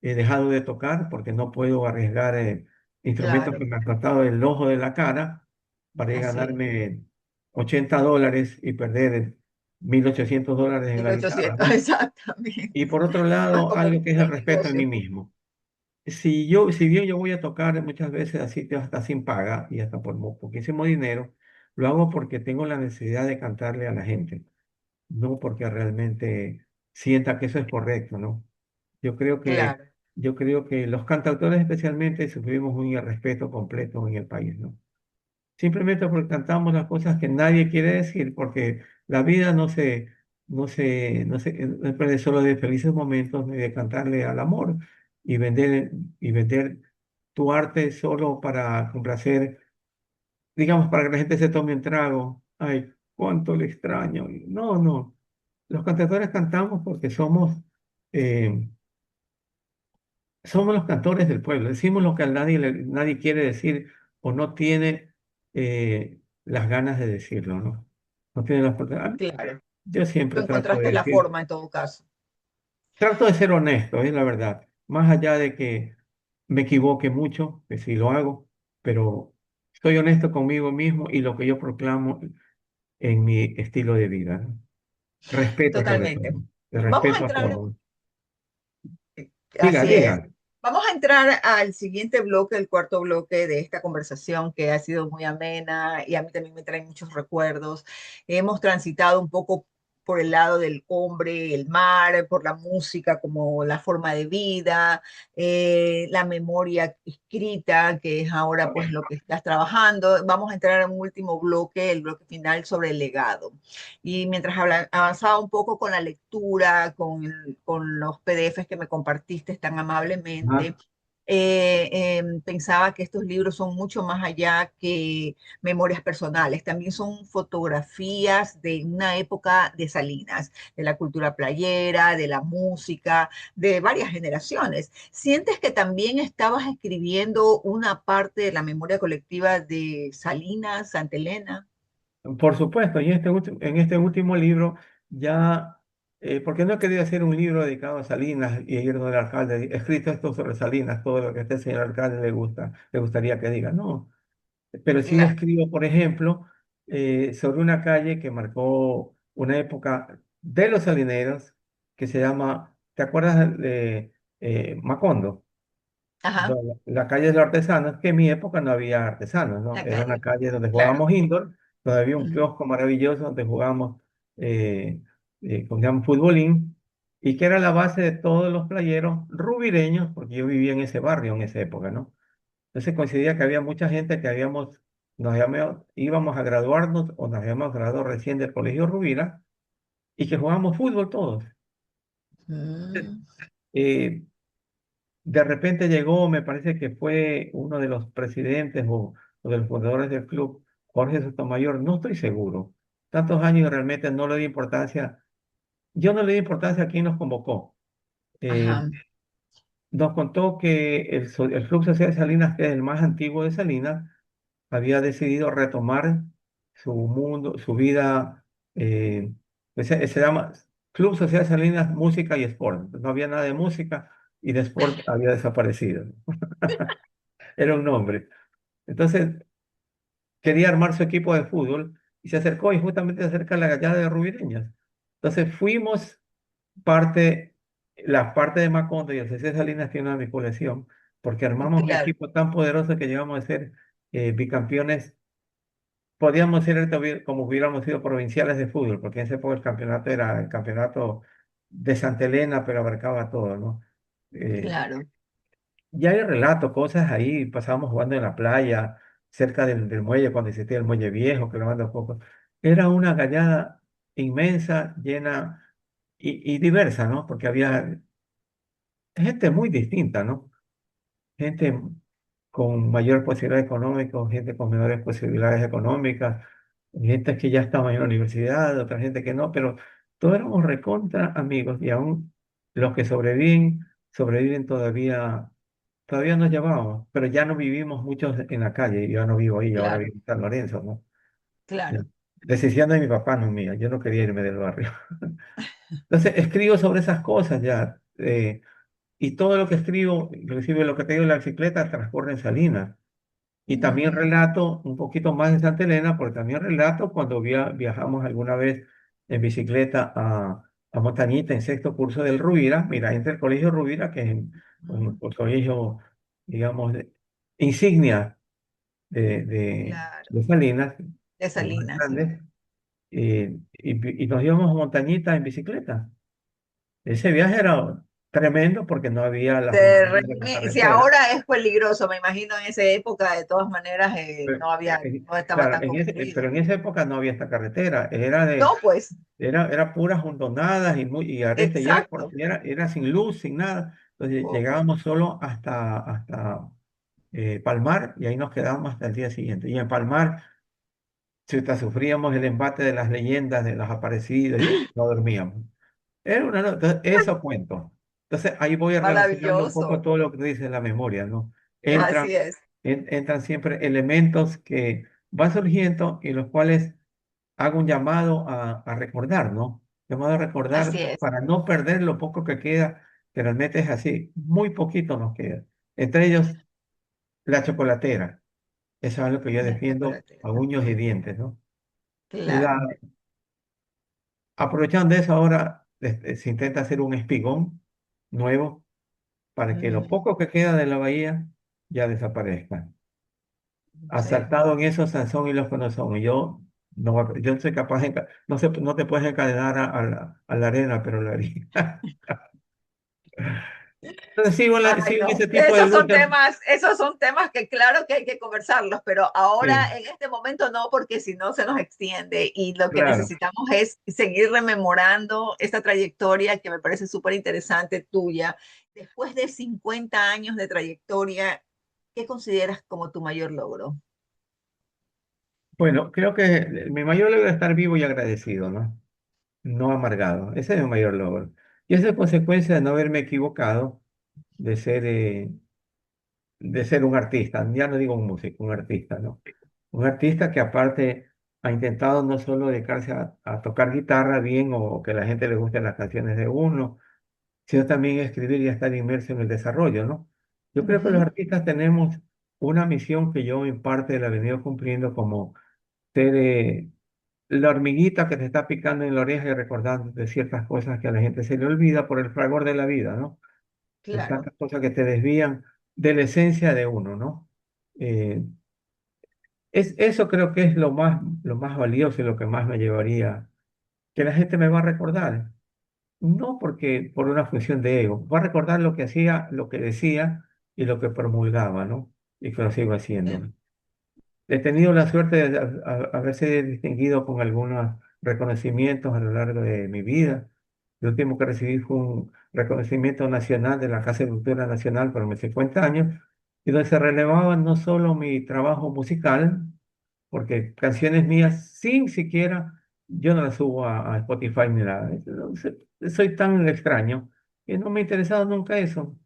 he dejado de tocar porque no puedo arriesgar instrumentos claro, que me han costado el ojo de la cara para ir a así es. ganarme $80 y perder $1.800 en la guitarra, 1800, ¿no? exactamente. Y por otro Más lado, como algo que es el el respeto en mí negocio. mismo. Si bien yo voy a tocar muchas veces a sitios hasta sin paga y hasta por poquísimo dinero, lo hago porque tengo la necesidad de cantarle a la gente, no porque realmente sienta que eso es correcto, ¿no? Yo creo que, Claro, yo creo que los cantautores especialmente sufrimos un irrespeto completo en el país, ¿no? Simplemente porque cantamos las cosas que nadie quiere decir, porque la vida no se depende solo de felices momentos ni de cantarle al amor y vender tu arte solo para complacer, digamos, para que la gente se tome un trago. Ay, cuánto le extraño. No, no, los cantadores cantamos porque eh, somos los cantores del pueblo, decimos lo que a nadie, nadie quiere decir o no tiene las ganas de decirlo, ¿no? No tiene la oportunidad. Claro. Yo Tú siempre trato de encontraste la decir, forma en todo caso. trato de ser honesto, es la verdad, más allá de que me equivoque mucho, que sí lo hago, pero estoy honesto conmigo mismo y lo que yo proclamo en mi estilo de vida, ¿no? Respeto sobre todo, Totalmente. el Vamos a respeto a entrar, todos. Diga, así diga. es. Vamos a entrar al siguiente bloque, el cuarto bloque de esta conversación que ha sido muy amena y a mí también me trae muchos recuerdos. Hemos transitado un poco por el lado del hombre, el mar, por la música como la forma de vida, la memoria escrita, que es ahora pues lo que estás trabajando. Vamos a entrar a un último bloque, el bloque final sobre el legado. Y mientras avanzaba un poco con la lectura, con los PDFs que me compartiste tan amablemente, Ajá. pensaba que estos libros son mucho más allá que memorias personales, también son fotografías de una época de Salinas, de la cultura playera, de la música, de varias generaciones. ¿Sientes que también estabas escribiendo una parte de la memoria colectiva de Salinas, Santa Elena? Por supuesto, y en este último libro ya, porque no he querido hacer un libro dedicado a Salinas y ir donde el alcalde, he escrito esto sobre Salinas, todo lo que a este señor alcalde le gustaría que diga, no, pero sí Claro. escribo, por ejemplo, sobre una calle que marcó una época de los salineros que se llama, ¿te acuerdas de Macondo? Ajá, La calle de los artesanos, que en mi época no había artesanos, ¿no? la Era una calle, calle donde claro. jugábamos indoor, donde había un Ujú. kiosco maravilloso donde jugábamos, como se llama, futbolín, y que era la base de todos los playeros rubireños, porque yo vivía en ese barrio en esa época, ¿no? Entonces coincidía que había mucha gente que íbamos a graduarnos o nos habíamos graduado recién del Colegio Rubira y que jugábamos fútbol todos. Mm, Eh, De repente llegó, me parece que fue uno de los presidentes o de los fundadores del club, Jorge Sotomayor, no estoy seguro. Tantos años y realmente no le di importancia. Yo no le di importancia a quién nos convocó. Eh, ajá, Nos contó que el Club Social de Salinas, que es el más antiguo de Salinas, había decidido retomar su mundo, su vida. Se llama Club Social Salinas Música y Sport. No había nada de música y de sport había desaparecido. Era un nombre. Entonces quería armar su equipo de fútbol y se acercó y justamente se acerca a la Gallada de Rubireñas. Entonces fuimos parte, la parte de Macondo y el CC Salinas tiene una vinculación porque armamos un claro, equipo tan poderoso que llegamos a ser bicampeones. Podíamos ser como hubiéramos sido provinciales de fútbol, porque en ese época el campeonato era el campeonato de Santa Elena, pero abarcaba todo, ¿no? Eh, claro. Ya hay relato, cosas ahí, pasábamos jugando en la playa, cerca del muelle, cuando existía el muelle viejo, que lo manda un poco. Era una gallada inmensa, llena y diversa, ¿no? Porque había gente muy distinta, ¿no? Gente con mayor posibilidad económica, gente con menores posibilidades económicas, gente que ya estaba en la universidad, otra gente que no, pero todos éramos recontra amigos y aún los que sobreviven todavía nos llamábamos, pero ya no vivimos muchos en la calle, yo ya no vivo ahí, ahora Claro, vivo en San Lorenzo, ¿no? Ya. claro. Decisión de mi papá, no mía, yo no quería irme del barrio. Entonces escribo sobre esas cosas ya, y todo lo que escribo, inclusive lo que tengo en la bicicleta, transcurre en Salinas. Y también Ujú, relato un poquito más de Santa Elena, porque también relato cuando viajamos alguna vez en bicicleta a Montañita en sexto curso del Rubira. Mira, entre el Colegio Rubira, que es ujú, un colegio, digamos, insignia claro. de Salinas, De de los más Salinas, sí. grandes, y nos íbamos a Montañita en bicicleta. Ese viaje era tremendo porque no había las condiciones de la Si carretera. ahora es peligroso, me imagino en esa época, de todas maneras, Pero, no había, no estaba claro, tan pero concurrido. en esa época no había esta carretera, No, pues, era puras hondonadas y aresta, exacto. era sin luz, sin nada. Entonces Oh, llegábamos solo hasta Palmar y ahí nos quedábamos hasta el día siguiente. Y en Palmar chuta, sufríamos el embate de las leyendas, de los aparecidos, y no dormíamos. Era una, entonces, eso cuento. Entonces ahí voy relacionando un poco Maravilloso. todo lo que dice la memoria, ¿no? Entran, Así es, entran siempre elementos que van surgiendo y los cuales hago un llamado a recordar, ¿no? Llamado a así recordar es. para no perder lo poco que queda, que realmente es así, muy poquito nos queda. Entre ellos, la chocolatera. Eso es algo que yo La defiendo a chocolatera. uños y dientes, ¿no? La, Claro. aprovechando eso ahora, se intenta hacer un espigón nuevo para que lo Mm, poco que queda de la bahía ya desaparezca. sí. Asaltado en eso, Sansón y los que no son. Y yo yo no soy capaz de, no sé, no te puedes encadenar a la arena, pero la haría. Entonces Ay, sigo en no, ese tipo de luchas. esos son temas que claro que hay que conversarlos, pero Sí, ahora en este momento no, porque si no se nos extiende y lo que claro. necesitamos es seguir rememorando esta trayectoria que me parece súper interesante tuya. Después de 50 años de trayectoria, ¿qué consideras como tu mayor logro? Bueno, creo que mi mayor logro es estar vivo y agradecido, ¿no? No amargado. Ese es mi mayor logro. Y esa es consecuencia de no haberme equivocado de ser un artista. Ya no digo un músico, un artista, ¿no? Un artista que aparte ha intentado no solo dedicarse a tocar guitarra bien o que la gente le guste las canciones de uno, sino también escribir y estar inmerso en el desarrollo, ¿no? Yo creo que los Ujú. artistas tenemos una misión que yo en parte la he venido cumpliendo como ser la hormiguita que te está picando en la oreja y recordando de ciertas cosas que a la gente se le olvida por el fragor de la vida, ¿no? De Claro. tantas cosas que te desvían de la esencia de uno, ¿no? Eh, eso creo que es lo más valioso y lo que más me llevaría, que la gente me va a recordar. No porque por una función de ego, va a recordar lo que hacía, lo que decía y lo que promulgaba, ¿no? Y que lo sigo haciendo. Eh, He tenido la suerte de haberse distinguido con algunos reconocimientos a lo largo de mi vida. El último que recibí fue un reconocimiento nacional de la Casa de Cultura Nacional por mis 50 años, y donde se relevaba no solo mi trabajo musical, porque canciones mías, sin siquiera, yo no las subo a Spotify ni nada. Soy tan extraño que no me ha interesado nunca eso.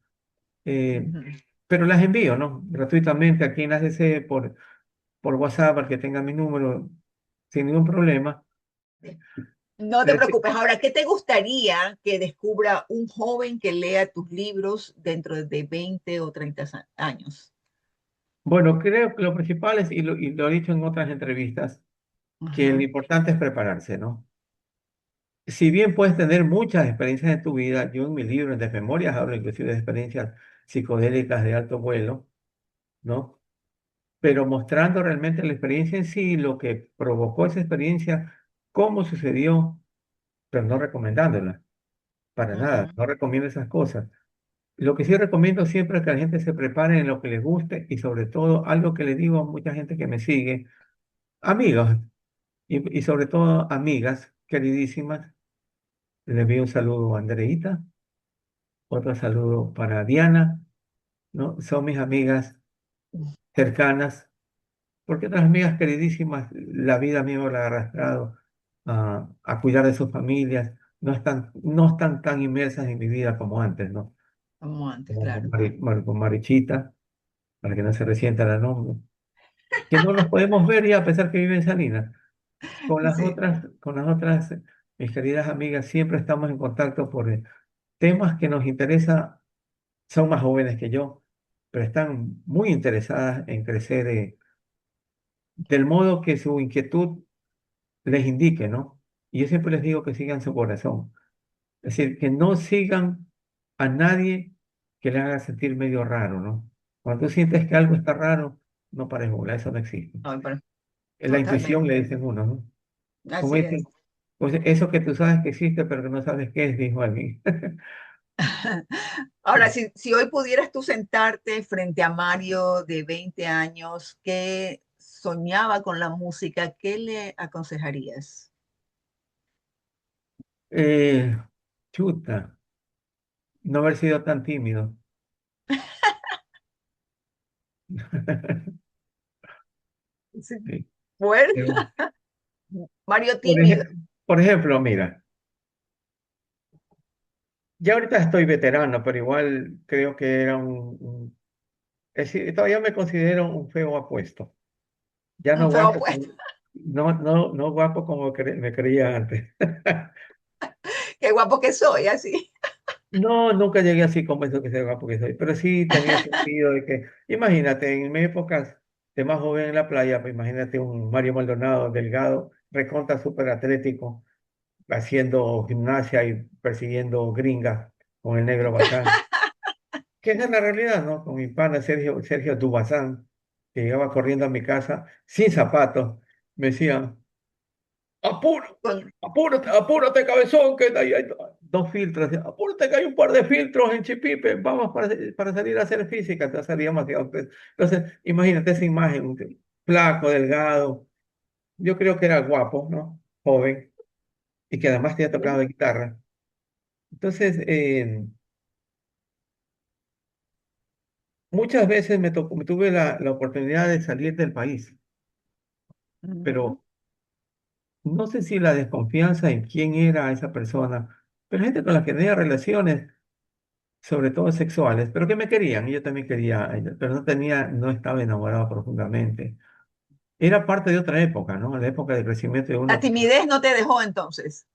Eh, ujú. pero las envío, ¿no? Gratuitamente aquí en ACC por WhatsApp para que tenga mi número sin ningún problema. No te Eh, sí, preocupes. Ahora, ¿qué te gustaría que descubra un joven que lea tus libros dentro de 20 o 30 años? Bueno, creo que lo principal es, y lo he dicho en otras entrevistas, que lo Ajá, importante es prepararse, ¿no? Si bien puedes tener muchas experiencias en tu vida, yo en mi libro, en Desmemorias, hablo inclusive de experiencias psicodélicas de alto vuelo, ¿no? Pero mostrando realmente la experiencia en sí, lo que provocó esa experiencia, cómo sucedió, pero no recomendándola, para nada, ujú, no recomiendo esas cosas. Lo que sí recomiendo siempre es que la gente se prepare en lo que les guste y sobre todo algo que le digo a mucha gente que me sigue, amigos y sobre todo amigas queridísimas, les envío un saludo a Andreita, otro saludo para Diana, ¿no? Son mis amigas cercanas, porque otras amigas queridísimas, la vida misma me la ha arrastrado a cuidar de sus familias, no están tan inmersas en mi vida como antes, ¿no? como antes, Como claro. Con Marichita, para que no se resienta la nombre, que no nos podemos ver ya a pesar que vive en Salinas. Sí, Con las otras, mis queridas amigas, siempre estamos en contacto por temas que nos interesan, son más jóvenes que yo, pero están muy interesadas en crecer del modo que su inquietud les indique, ¿no? Y yo siempre les digo que sigan su corazón. Es decir, que no sigan a nadie que le haga sentir medio raro, ¿no? Cuando tú sientes que algo está raro, no pares bola, eso no existe. no, pero Es la intuición, le totalmente. dicen uno, ¿no? Como Así es. dicen, pues eso que tú sabes que existe, pero que no sabes qué es, dijo alguien. Ahora, si hoy pudieras tú sentarte frente a Mario de 20 años que soñaba con la música, ¿qué le aconsejarías? Eh, chuta, no haber sido tan tímido. Sí, Sí, bueno, Mario Por tímido. por ejemplo, mira, ya ahorita estoy veterano, pero igual creo que era es decir, todavía me considero un feo apuesto. Ya Un no feo guapo puesto. no guapo como me creía antes. Qué guapo que soy, así. No, nunca llegué así como eso que sea guapo que soy, pero sí tenía sentido de que, imagínate, en mis épocas de más joven en la playa, pues imagínate un Mario Maldonado delgado, recontra súper atlético, haciendo gimnasia y persiguiendo gringas con el negro bacán. Que esa es la realidad, ¿no? Con mi pana Sergio Dubazán, que llegaba corriendo a mi casa sin zapatos, me decía, apuro, Con- apúrate, cabezón, que ahí hay dos filtros. Apúrate que hay un par de filtros en Chipipe. Vamos para salir a hacer física. Entonces salíamos. Entonces, imagínate esa imagen, un flaco, delgado. Yo creo que era guapo, ¿no? Joven. Y que además tenía tocado de guitarra. Entonces, muchas veces me tuve la oportunidad de salir del país. Ujú. Pero no sé si la desconfianza en quién era esa persona. Pero gente con la que tenía relaciones sobre todo sexuales, pero que me querían, y yo también quería a ellos, pero no estaba enamorado profundamente. Era parte de otra época, ¿no? La época de crecimiento de La uno. timidez no te dejó entonces.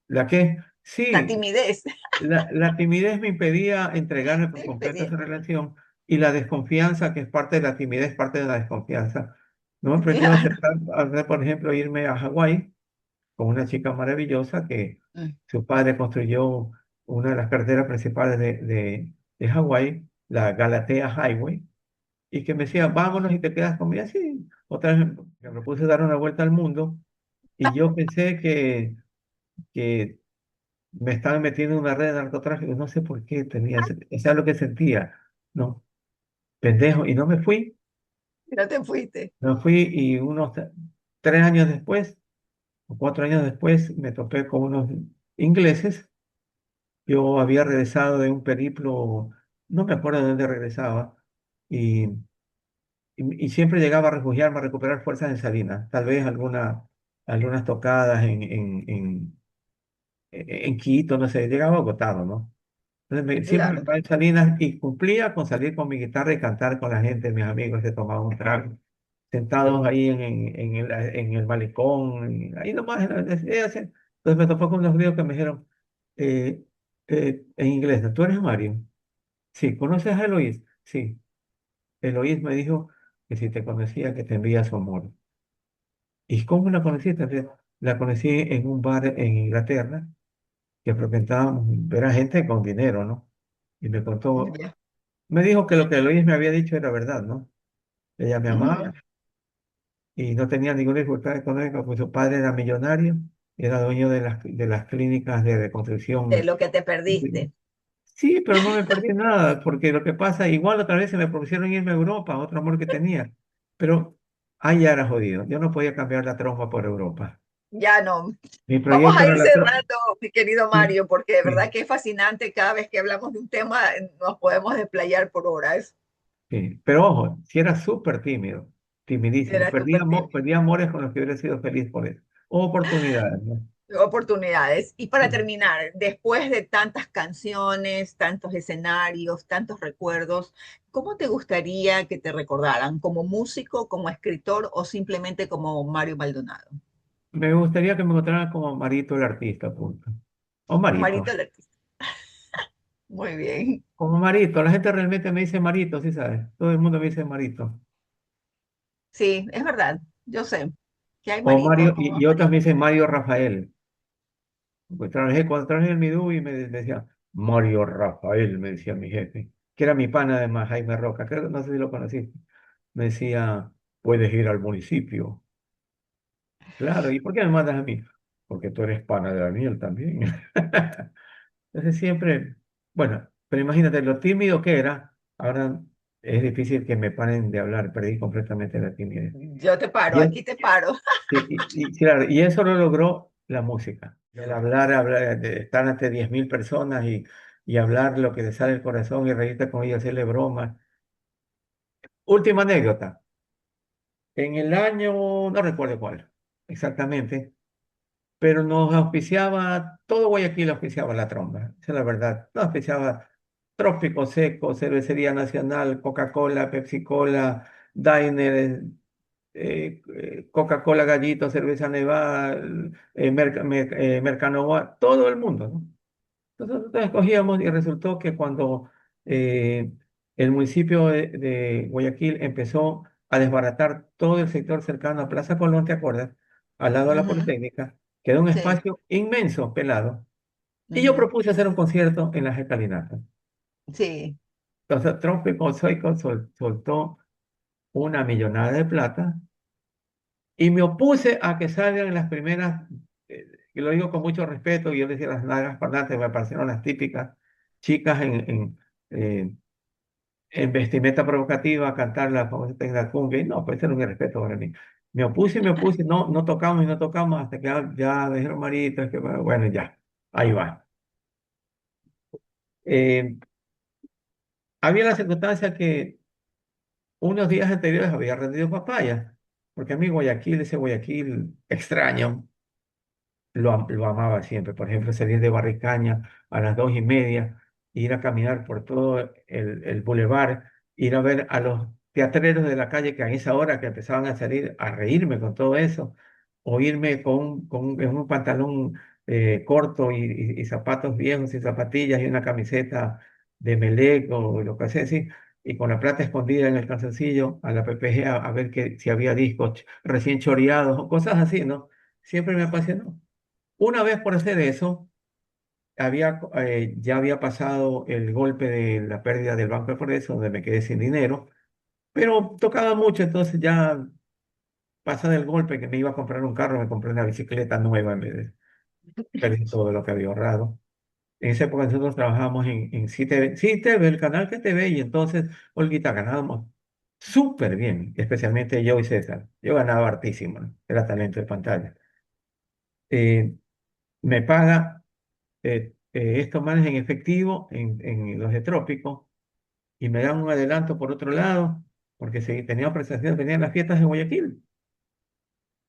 La que, La sí, timidez la timidez me impedía entregarme por te completo a impedía. esa relación, y la desconfianza, que es parte de la timidez, parte de la desconfianza. No me permitió Claro. aceptar, por ejemplo, irme a Hawái con una chica maravillosa que Mm. su padre construyó una de las carreteras principales de Hawái, la Galatea Highway, y que me decía, vámonos y te quedas conmigo. Así, otra vez me propuse dar una vuelta al mundo y yo pensé que me estaba metiendo en una red de narcotráfico, no sé por qué tenía, eso es lo que sentía, ¿no? Pendejo, y no me fui, No te fuiste. no fui y unos 3 años después, o 4 años después, me topé con unos ingleses. Yo había regresado de un periplo, no me acuerdo de dónde regresaba, y, y siempre llegaba a refugiarme, a recuperar fuerzas en Salinas, tal vez algunas tocadas en Quito, no sé, llegaba agotado, ¿no? Entonces siempre me Claro. quedaba en Salinas y cumplía con salir con mi guitarra y cantar con la gente, mis amigos que tomaban un trago, sentados ahí en el malecón, ahí nomás. Entonces me topó con unos gringos que me dijeron eh, en inglés, ¿tú eres Mario? Sí, ¿conoces a Eloís? Sí. Eloís me dijo que si te conocía, que te envía su amor. ¿Y cómo la conociste? La conocí en un bar en Inglaterra que frecuentábamos, era gente con dinero, ¿no? Y me contó, Ya. me dijo que lo que Eloís me había dicho era verdad, ¿no? Ella me amaba Ujú. y no tenía ninguna dificultad económica, pues su padre era millonario, era dueño de las clínicas de De reconstrucción. lo que te perdiste. Sí, pero no me perdí nada, porque lo que pasa, igual otra vez se me propusieron irme a Europa, otro amor que tenía, pero ahí ya era jodido, yo no podía cambiar la trompa por Europa. Ya no. Mi Vamos proyecto a era ir la trompa. cerrando, mi querido Sí, Mario, porque de verdad sí, que es fascinante. Cada vez que hablamos de un tema, nos podemos desplayar por horas. sí. Pero ojo, si era súper tímido, timidísimo, Era súper tímido. perdí amores con los que hubiera sido feliz por eso. Oportunidades, ¿no? Oportunidades. Y para Sí. terminar, después de tantas canciones, tantos escenarios, tantos recuerdos, ¿cómo te gustaría que te recordaran? ¿Como músico, como escritor o simplemente como Mario Maldonado? Me gustaría que me encontraran como Marito el artista, punto. O Marito. Marito el artista. Muy bien. Como Marito, la gente realmente me dice Marito, sí sabes. Todo el mundo me dice Marito. Sí, es verdad. Yo sé que hay O Mario, maritos como y otros me dicen Mario Rafael. Pues cuando trabajé en mi DU y me decía Mario Rafael, me decía mi jefe, que era mi pana además, Jaime Roca, creo, no sé si lo conociste. Me decía, puedes ir al municipio. Claro, ¿y por qué me mandas a mí? Porque tú eres pana de Daniel también. Entonces siempre, bueno, pero imagínate lo tímido que era, ahora es difícil que me paren de hablar, perdí completamente la timidez. yo te paro, Y, es- aquí te paro. claro, y eso lo logró la música. El hablar, de estar ante 10.000 personas y hablar lo que te sale del corazón y reírte con ellos, hacerle bromas. Última anécdota. En el año, no recuerdo cuál, exactamente, pero nos auspiciaba, todo Guayaquil auspiciaba la tromba, esa es la verdad. Nos auspiciaba Trópico Seco, Cervecería Nacional, Coca-Cola, Pepsi-Cola, Diner, Coca-Cola Gallito, Cerveza Nevada, Mercanoa, todo el mundo, ¿no? Nosotros escogíamos y resultó que cuando eh, el municipio de Guayaquil empezó a desbaratar todo el sector cercano a Plaza Colón, ¿te acuerdas? Al lado de la Ujú, Politécnica, quedó un sí, espacio inmenso, pelado, y yo ujú, propuse hacer un concierto en las escalinatas. sí. Entonces, Trópico Zoico soltó una millonada de plata y me opuse a que salgan en las primeras, y lo digo con mucho respeto, y yo decía las nalgas parlantes, me parecieron las típicas chicas eh, en vestimenta provocativa a cantar la famosa tecla cumbia, y no, pues ese era un irrespeto para mí. Me opuse, no, no tocamos y no tocamos hasta que ya dijeron Marito, es que bueno, ya, ahí va. Eh, Había la circunstancia que unos días anteriores había rendido papaya, porque a mí Guayaquil, ese Guayaquil extraño, lo amaba siempre. Por ejemplo, salir de Barricaña a las 2:30, ir a caminar por todo el bulevar, ir a ver a los teatreros de la calle que a esa hora que empezaban a salir a reírme con todo eso, o irme en un pantalón corto y zapatos viejos y zapatillas y una camiseta de Melec o lo que sea así. Y con la plata escondida en el calzoncillo a la PPG a ver si había discos recién choreados o cosas así, ¿no? Siempre me apasionó. Una vez por hacer eso, ya había pasado el golpe de la pérdida del Banco de Progreso, donde me quedé sin dinero, pero tocaba mucho, entonces ya pasado el golpe que me iba a comprar un carro, me compré una bicicleta nueva en vez de perdí todo lo que había ahorrado. En esa época nosotros trabajábamos en CITV, el canal que te ve, y entonces, Olguita, ganábamos súper bien, especialmente yo y César. Yo ganaba hartísimo, ¿no? Era talento de pantalla. Eh, Me paga estos manes en efectivo en los de Trópico y me dan un adelanto por otro lado, porque tenía prestaciones, tenían las fiestas de Guayaquil.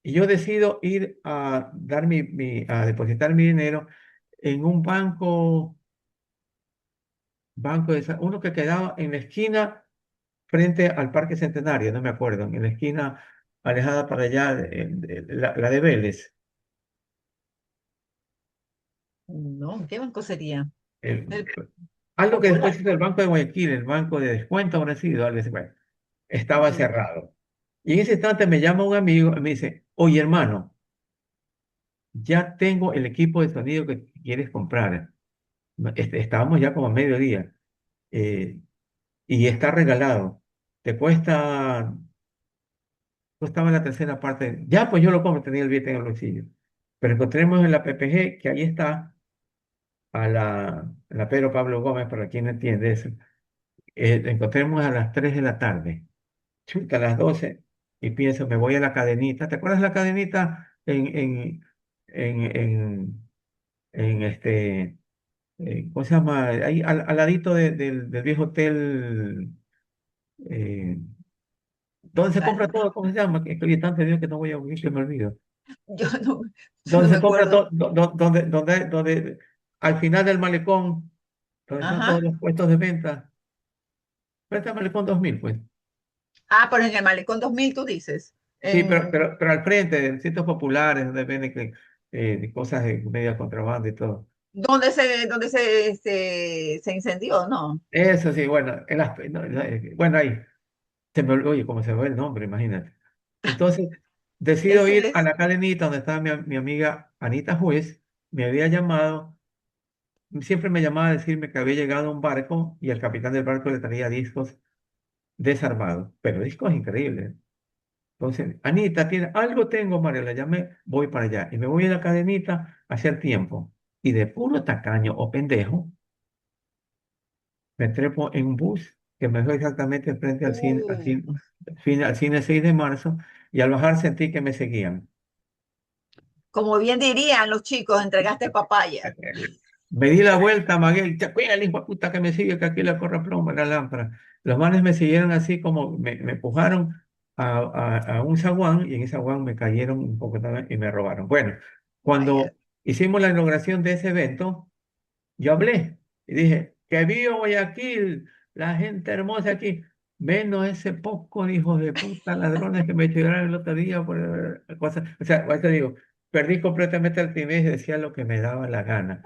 Y yo decido ir a dar a depositar mi dinero en un uno que quedaba en la esquina frente al Parque Centenario, no me acuerdo, en la esquina alejada para allá, la de Vélez. No, ¿qué banco sería? El- El Algo que después Popular. hizo el Banco de Guayaquil, el Banco de Descuento habrá sido, algo así, bueno, estaba Mm, cerrado. Y en ese instante me llama un amigo y me dice, oye hermano, ya tengo el equipo de sonido que quieres comprar. No, estábamos ya como a mediodía eh, y está regalado. Te costaba la tercera parte. Ya, pues yo lo compro, tenía el billete en el bolsillo. Pero encontremos en la PPG, que ahí está, a la Pedro Pablo Gómez, para quien no entiende eso. Encontremos a las 3 de la tarde. Chuta, a las 12 y pienso, me voy a la cadenita. ¿Te acuerdas de la cadenita en, en, ¿cómo se llama? Ahí al ladito del viejo hotel, eh, donde se compra ¿Cuál? todo, ¿cómo se llama? Que estoy tan perdido que no voy a oír, que me olvido. Yo no, Donde no me se compra acuerdo. todo, donde al final del malecón, donde están todos Ajá. los puestos de venta. Frente al malecón 2000 pues. Ah, pero en el Malecón 2000 tú dices. Sí, pero al frente, en sitios populares, donde venden de cosas de media contrabando y todo. ¿Dónde se incendió? No. Eso sí, bueno, no, bueno, ahí, oye, cómo se me ve el nombre, imagínate. Entonces, decido Ese ir a es. la cadenita donde estaba mi amiga Anita Juez, me había llamado, siempre me llamaba a decirme que había llegado un barco y el capitán del barco le traía discos desarmados, pero discos increíbles. Entonces, Anita, algo tengo, Mario, la llamé, voy para allá. Y me voy a la cadenita a hacer tiempo. Y de puro tacaño o pendejo, me trepo en un bus que me dejó exactamente frente Uh, al cine 6 de marzo, y al bajar sentí que me seguían. Como bien dirían los chicos, entregaste papaya. Me di la vuelta, Maguel, te cuida el hijo de puta que me sigue, que aquí le corre plomo en la lámpara. Los manes me siguieron así como me empujaron a un zaguán y en ese zaguán me cayeron un poco también y me robaron. Bueno, Vaya. cuando hicimos la inauguración de ese evento, yo hablé y dije, que viva Guayaquil, la gente hermosa aquí, menos ese poco de hijos de puta ladrones que me tiraron el otro día por cosas. O sea, ahorita digo, perdí completamente el timidez y decía lo que me daba la gana.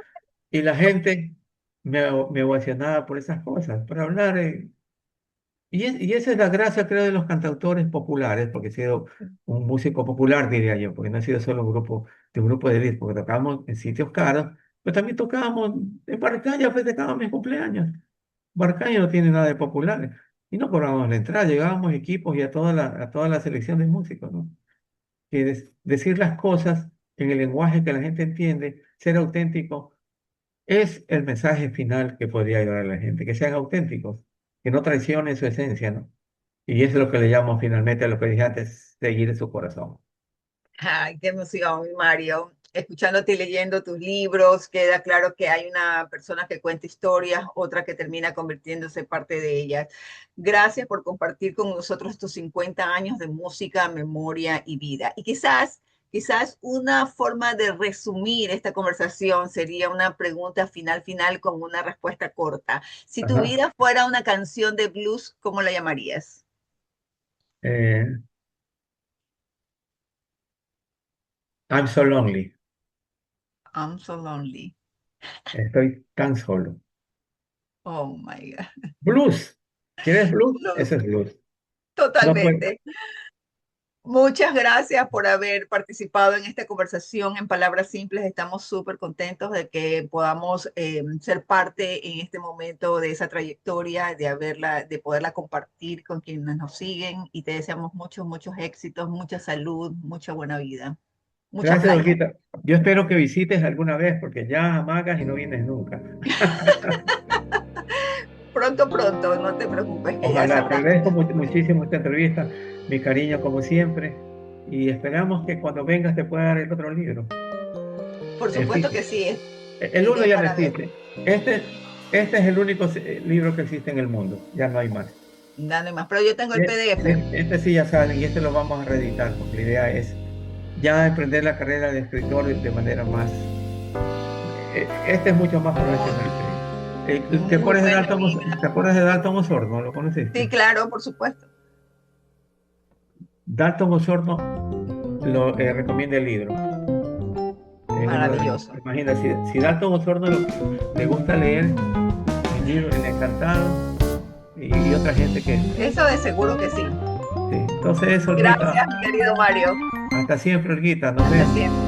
Y la gente me ovacionaba por esas cosas, por hablar. Y esa es la gracia, creo, de los cantautores populares, porque he sido un músico popular, diría yo, porque no he sido solo un grupo de élite, porque tocábamos en sitios caros, pero también tocábamos en Barcaña, festejábamos mis cumpleaños. Barcaña no tiene nada de popular. Y no cobrábamos la entrada, llegábamos equipos y a toda la selección de músicos, ¿no? Que decir las cosas en el lenguaje que la gente entiende, ser auténtico, es el mensaje final que podría ayudar a la gente, que sean auténticos, que no traicionen su esencia, ¿no? Y eso es lo que le llamo finalmente a lo que dije antes, seguir su corazón. Ay, qué emoción, mi Mario. Escuchándote y leyendo tus libros, queda claro que hay una persona que cuenta historias, otra que termina convirtiéndose parte de ellas. Gracias por compartir con nosotros estos 50 años de música, memoria y vida. Y quizás una forma de resumir esta conversación sería una pregunta final con una respuesta corta. Si tu Ajá. vida fuera una canción de blues, ¿cómo la llamarías? Eh, I'm so lonely. I'm so lonely. Estoy tan solo. Oh my God. Blues. ¿Quieres blues? Blues. Eso es blues. No puede. Totalmente. Muchas gracias por haber participado en esta conversación. En palabras simples, estamos súper contentos de que podamos ser parte en este momento de esa trayectoria, de poderla compartir con quienes nos siguen y te deseamos muchos éxitos, mucha salud, mucha buena vida, mucha Gracias, playa. Olguita. Yo espero que visites alguna vez, porque ya amagas y no vienes nunca. Pronto, no te preocupes que ya Ojalá. Te sabrás. agradezco muchísimo esta entrevista, mi cariño como siempre, y esperamos que cuando vengas te pueda dar el otro libro, Por el supuesto físico. que sí, El uno iré ya no para ver. existe. Este es el único libro que existe en el mundo. Ya no hay más. Dale más, pero yo tengo el E- PDF. Este sí ya sale y este lo vamos a reeditar porque la idea es ya emprender la carrera de escritor de manera más. Este es mucho más profesional, creo. ¿Te Muy acuerdas de bueno, y Te acuerdas de Dalton Osorno? ¿Lo sí, conociste? claro, por supuesto. Dalton Osorno lo recomienda el libro. Es uno de los. Maravilloso. Imagina, si Dalton Osorno le gusta leer el libro El Encantado y otra gente que. Eso de seguro que sí. Sí. Entonces, Olguita, Gracias, mi querido Mario. hasta siempre, Olguita, nos Hasta vemos. siempre.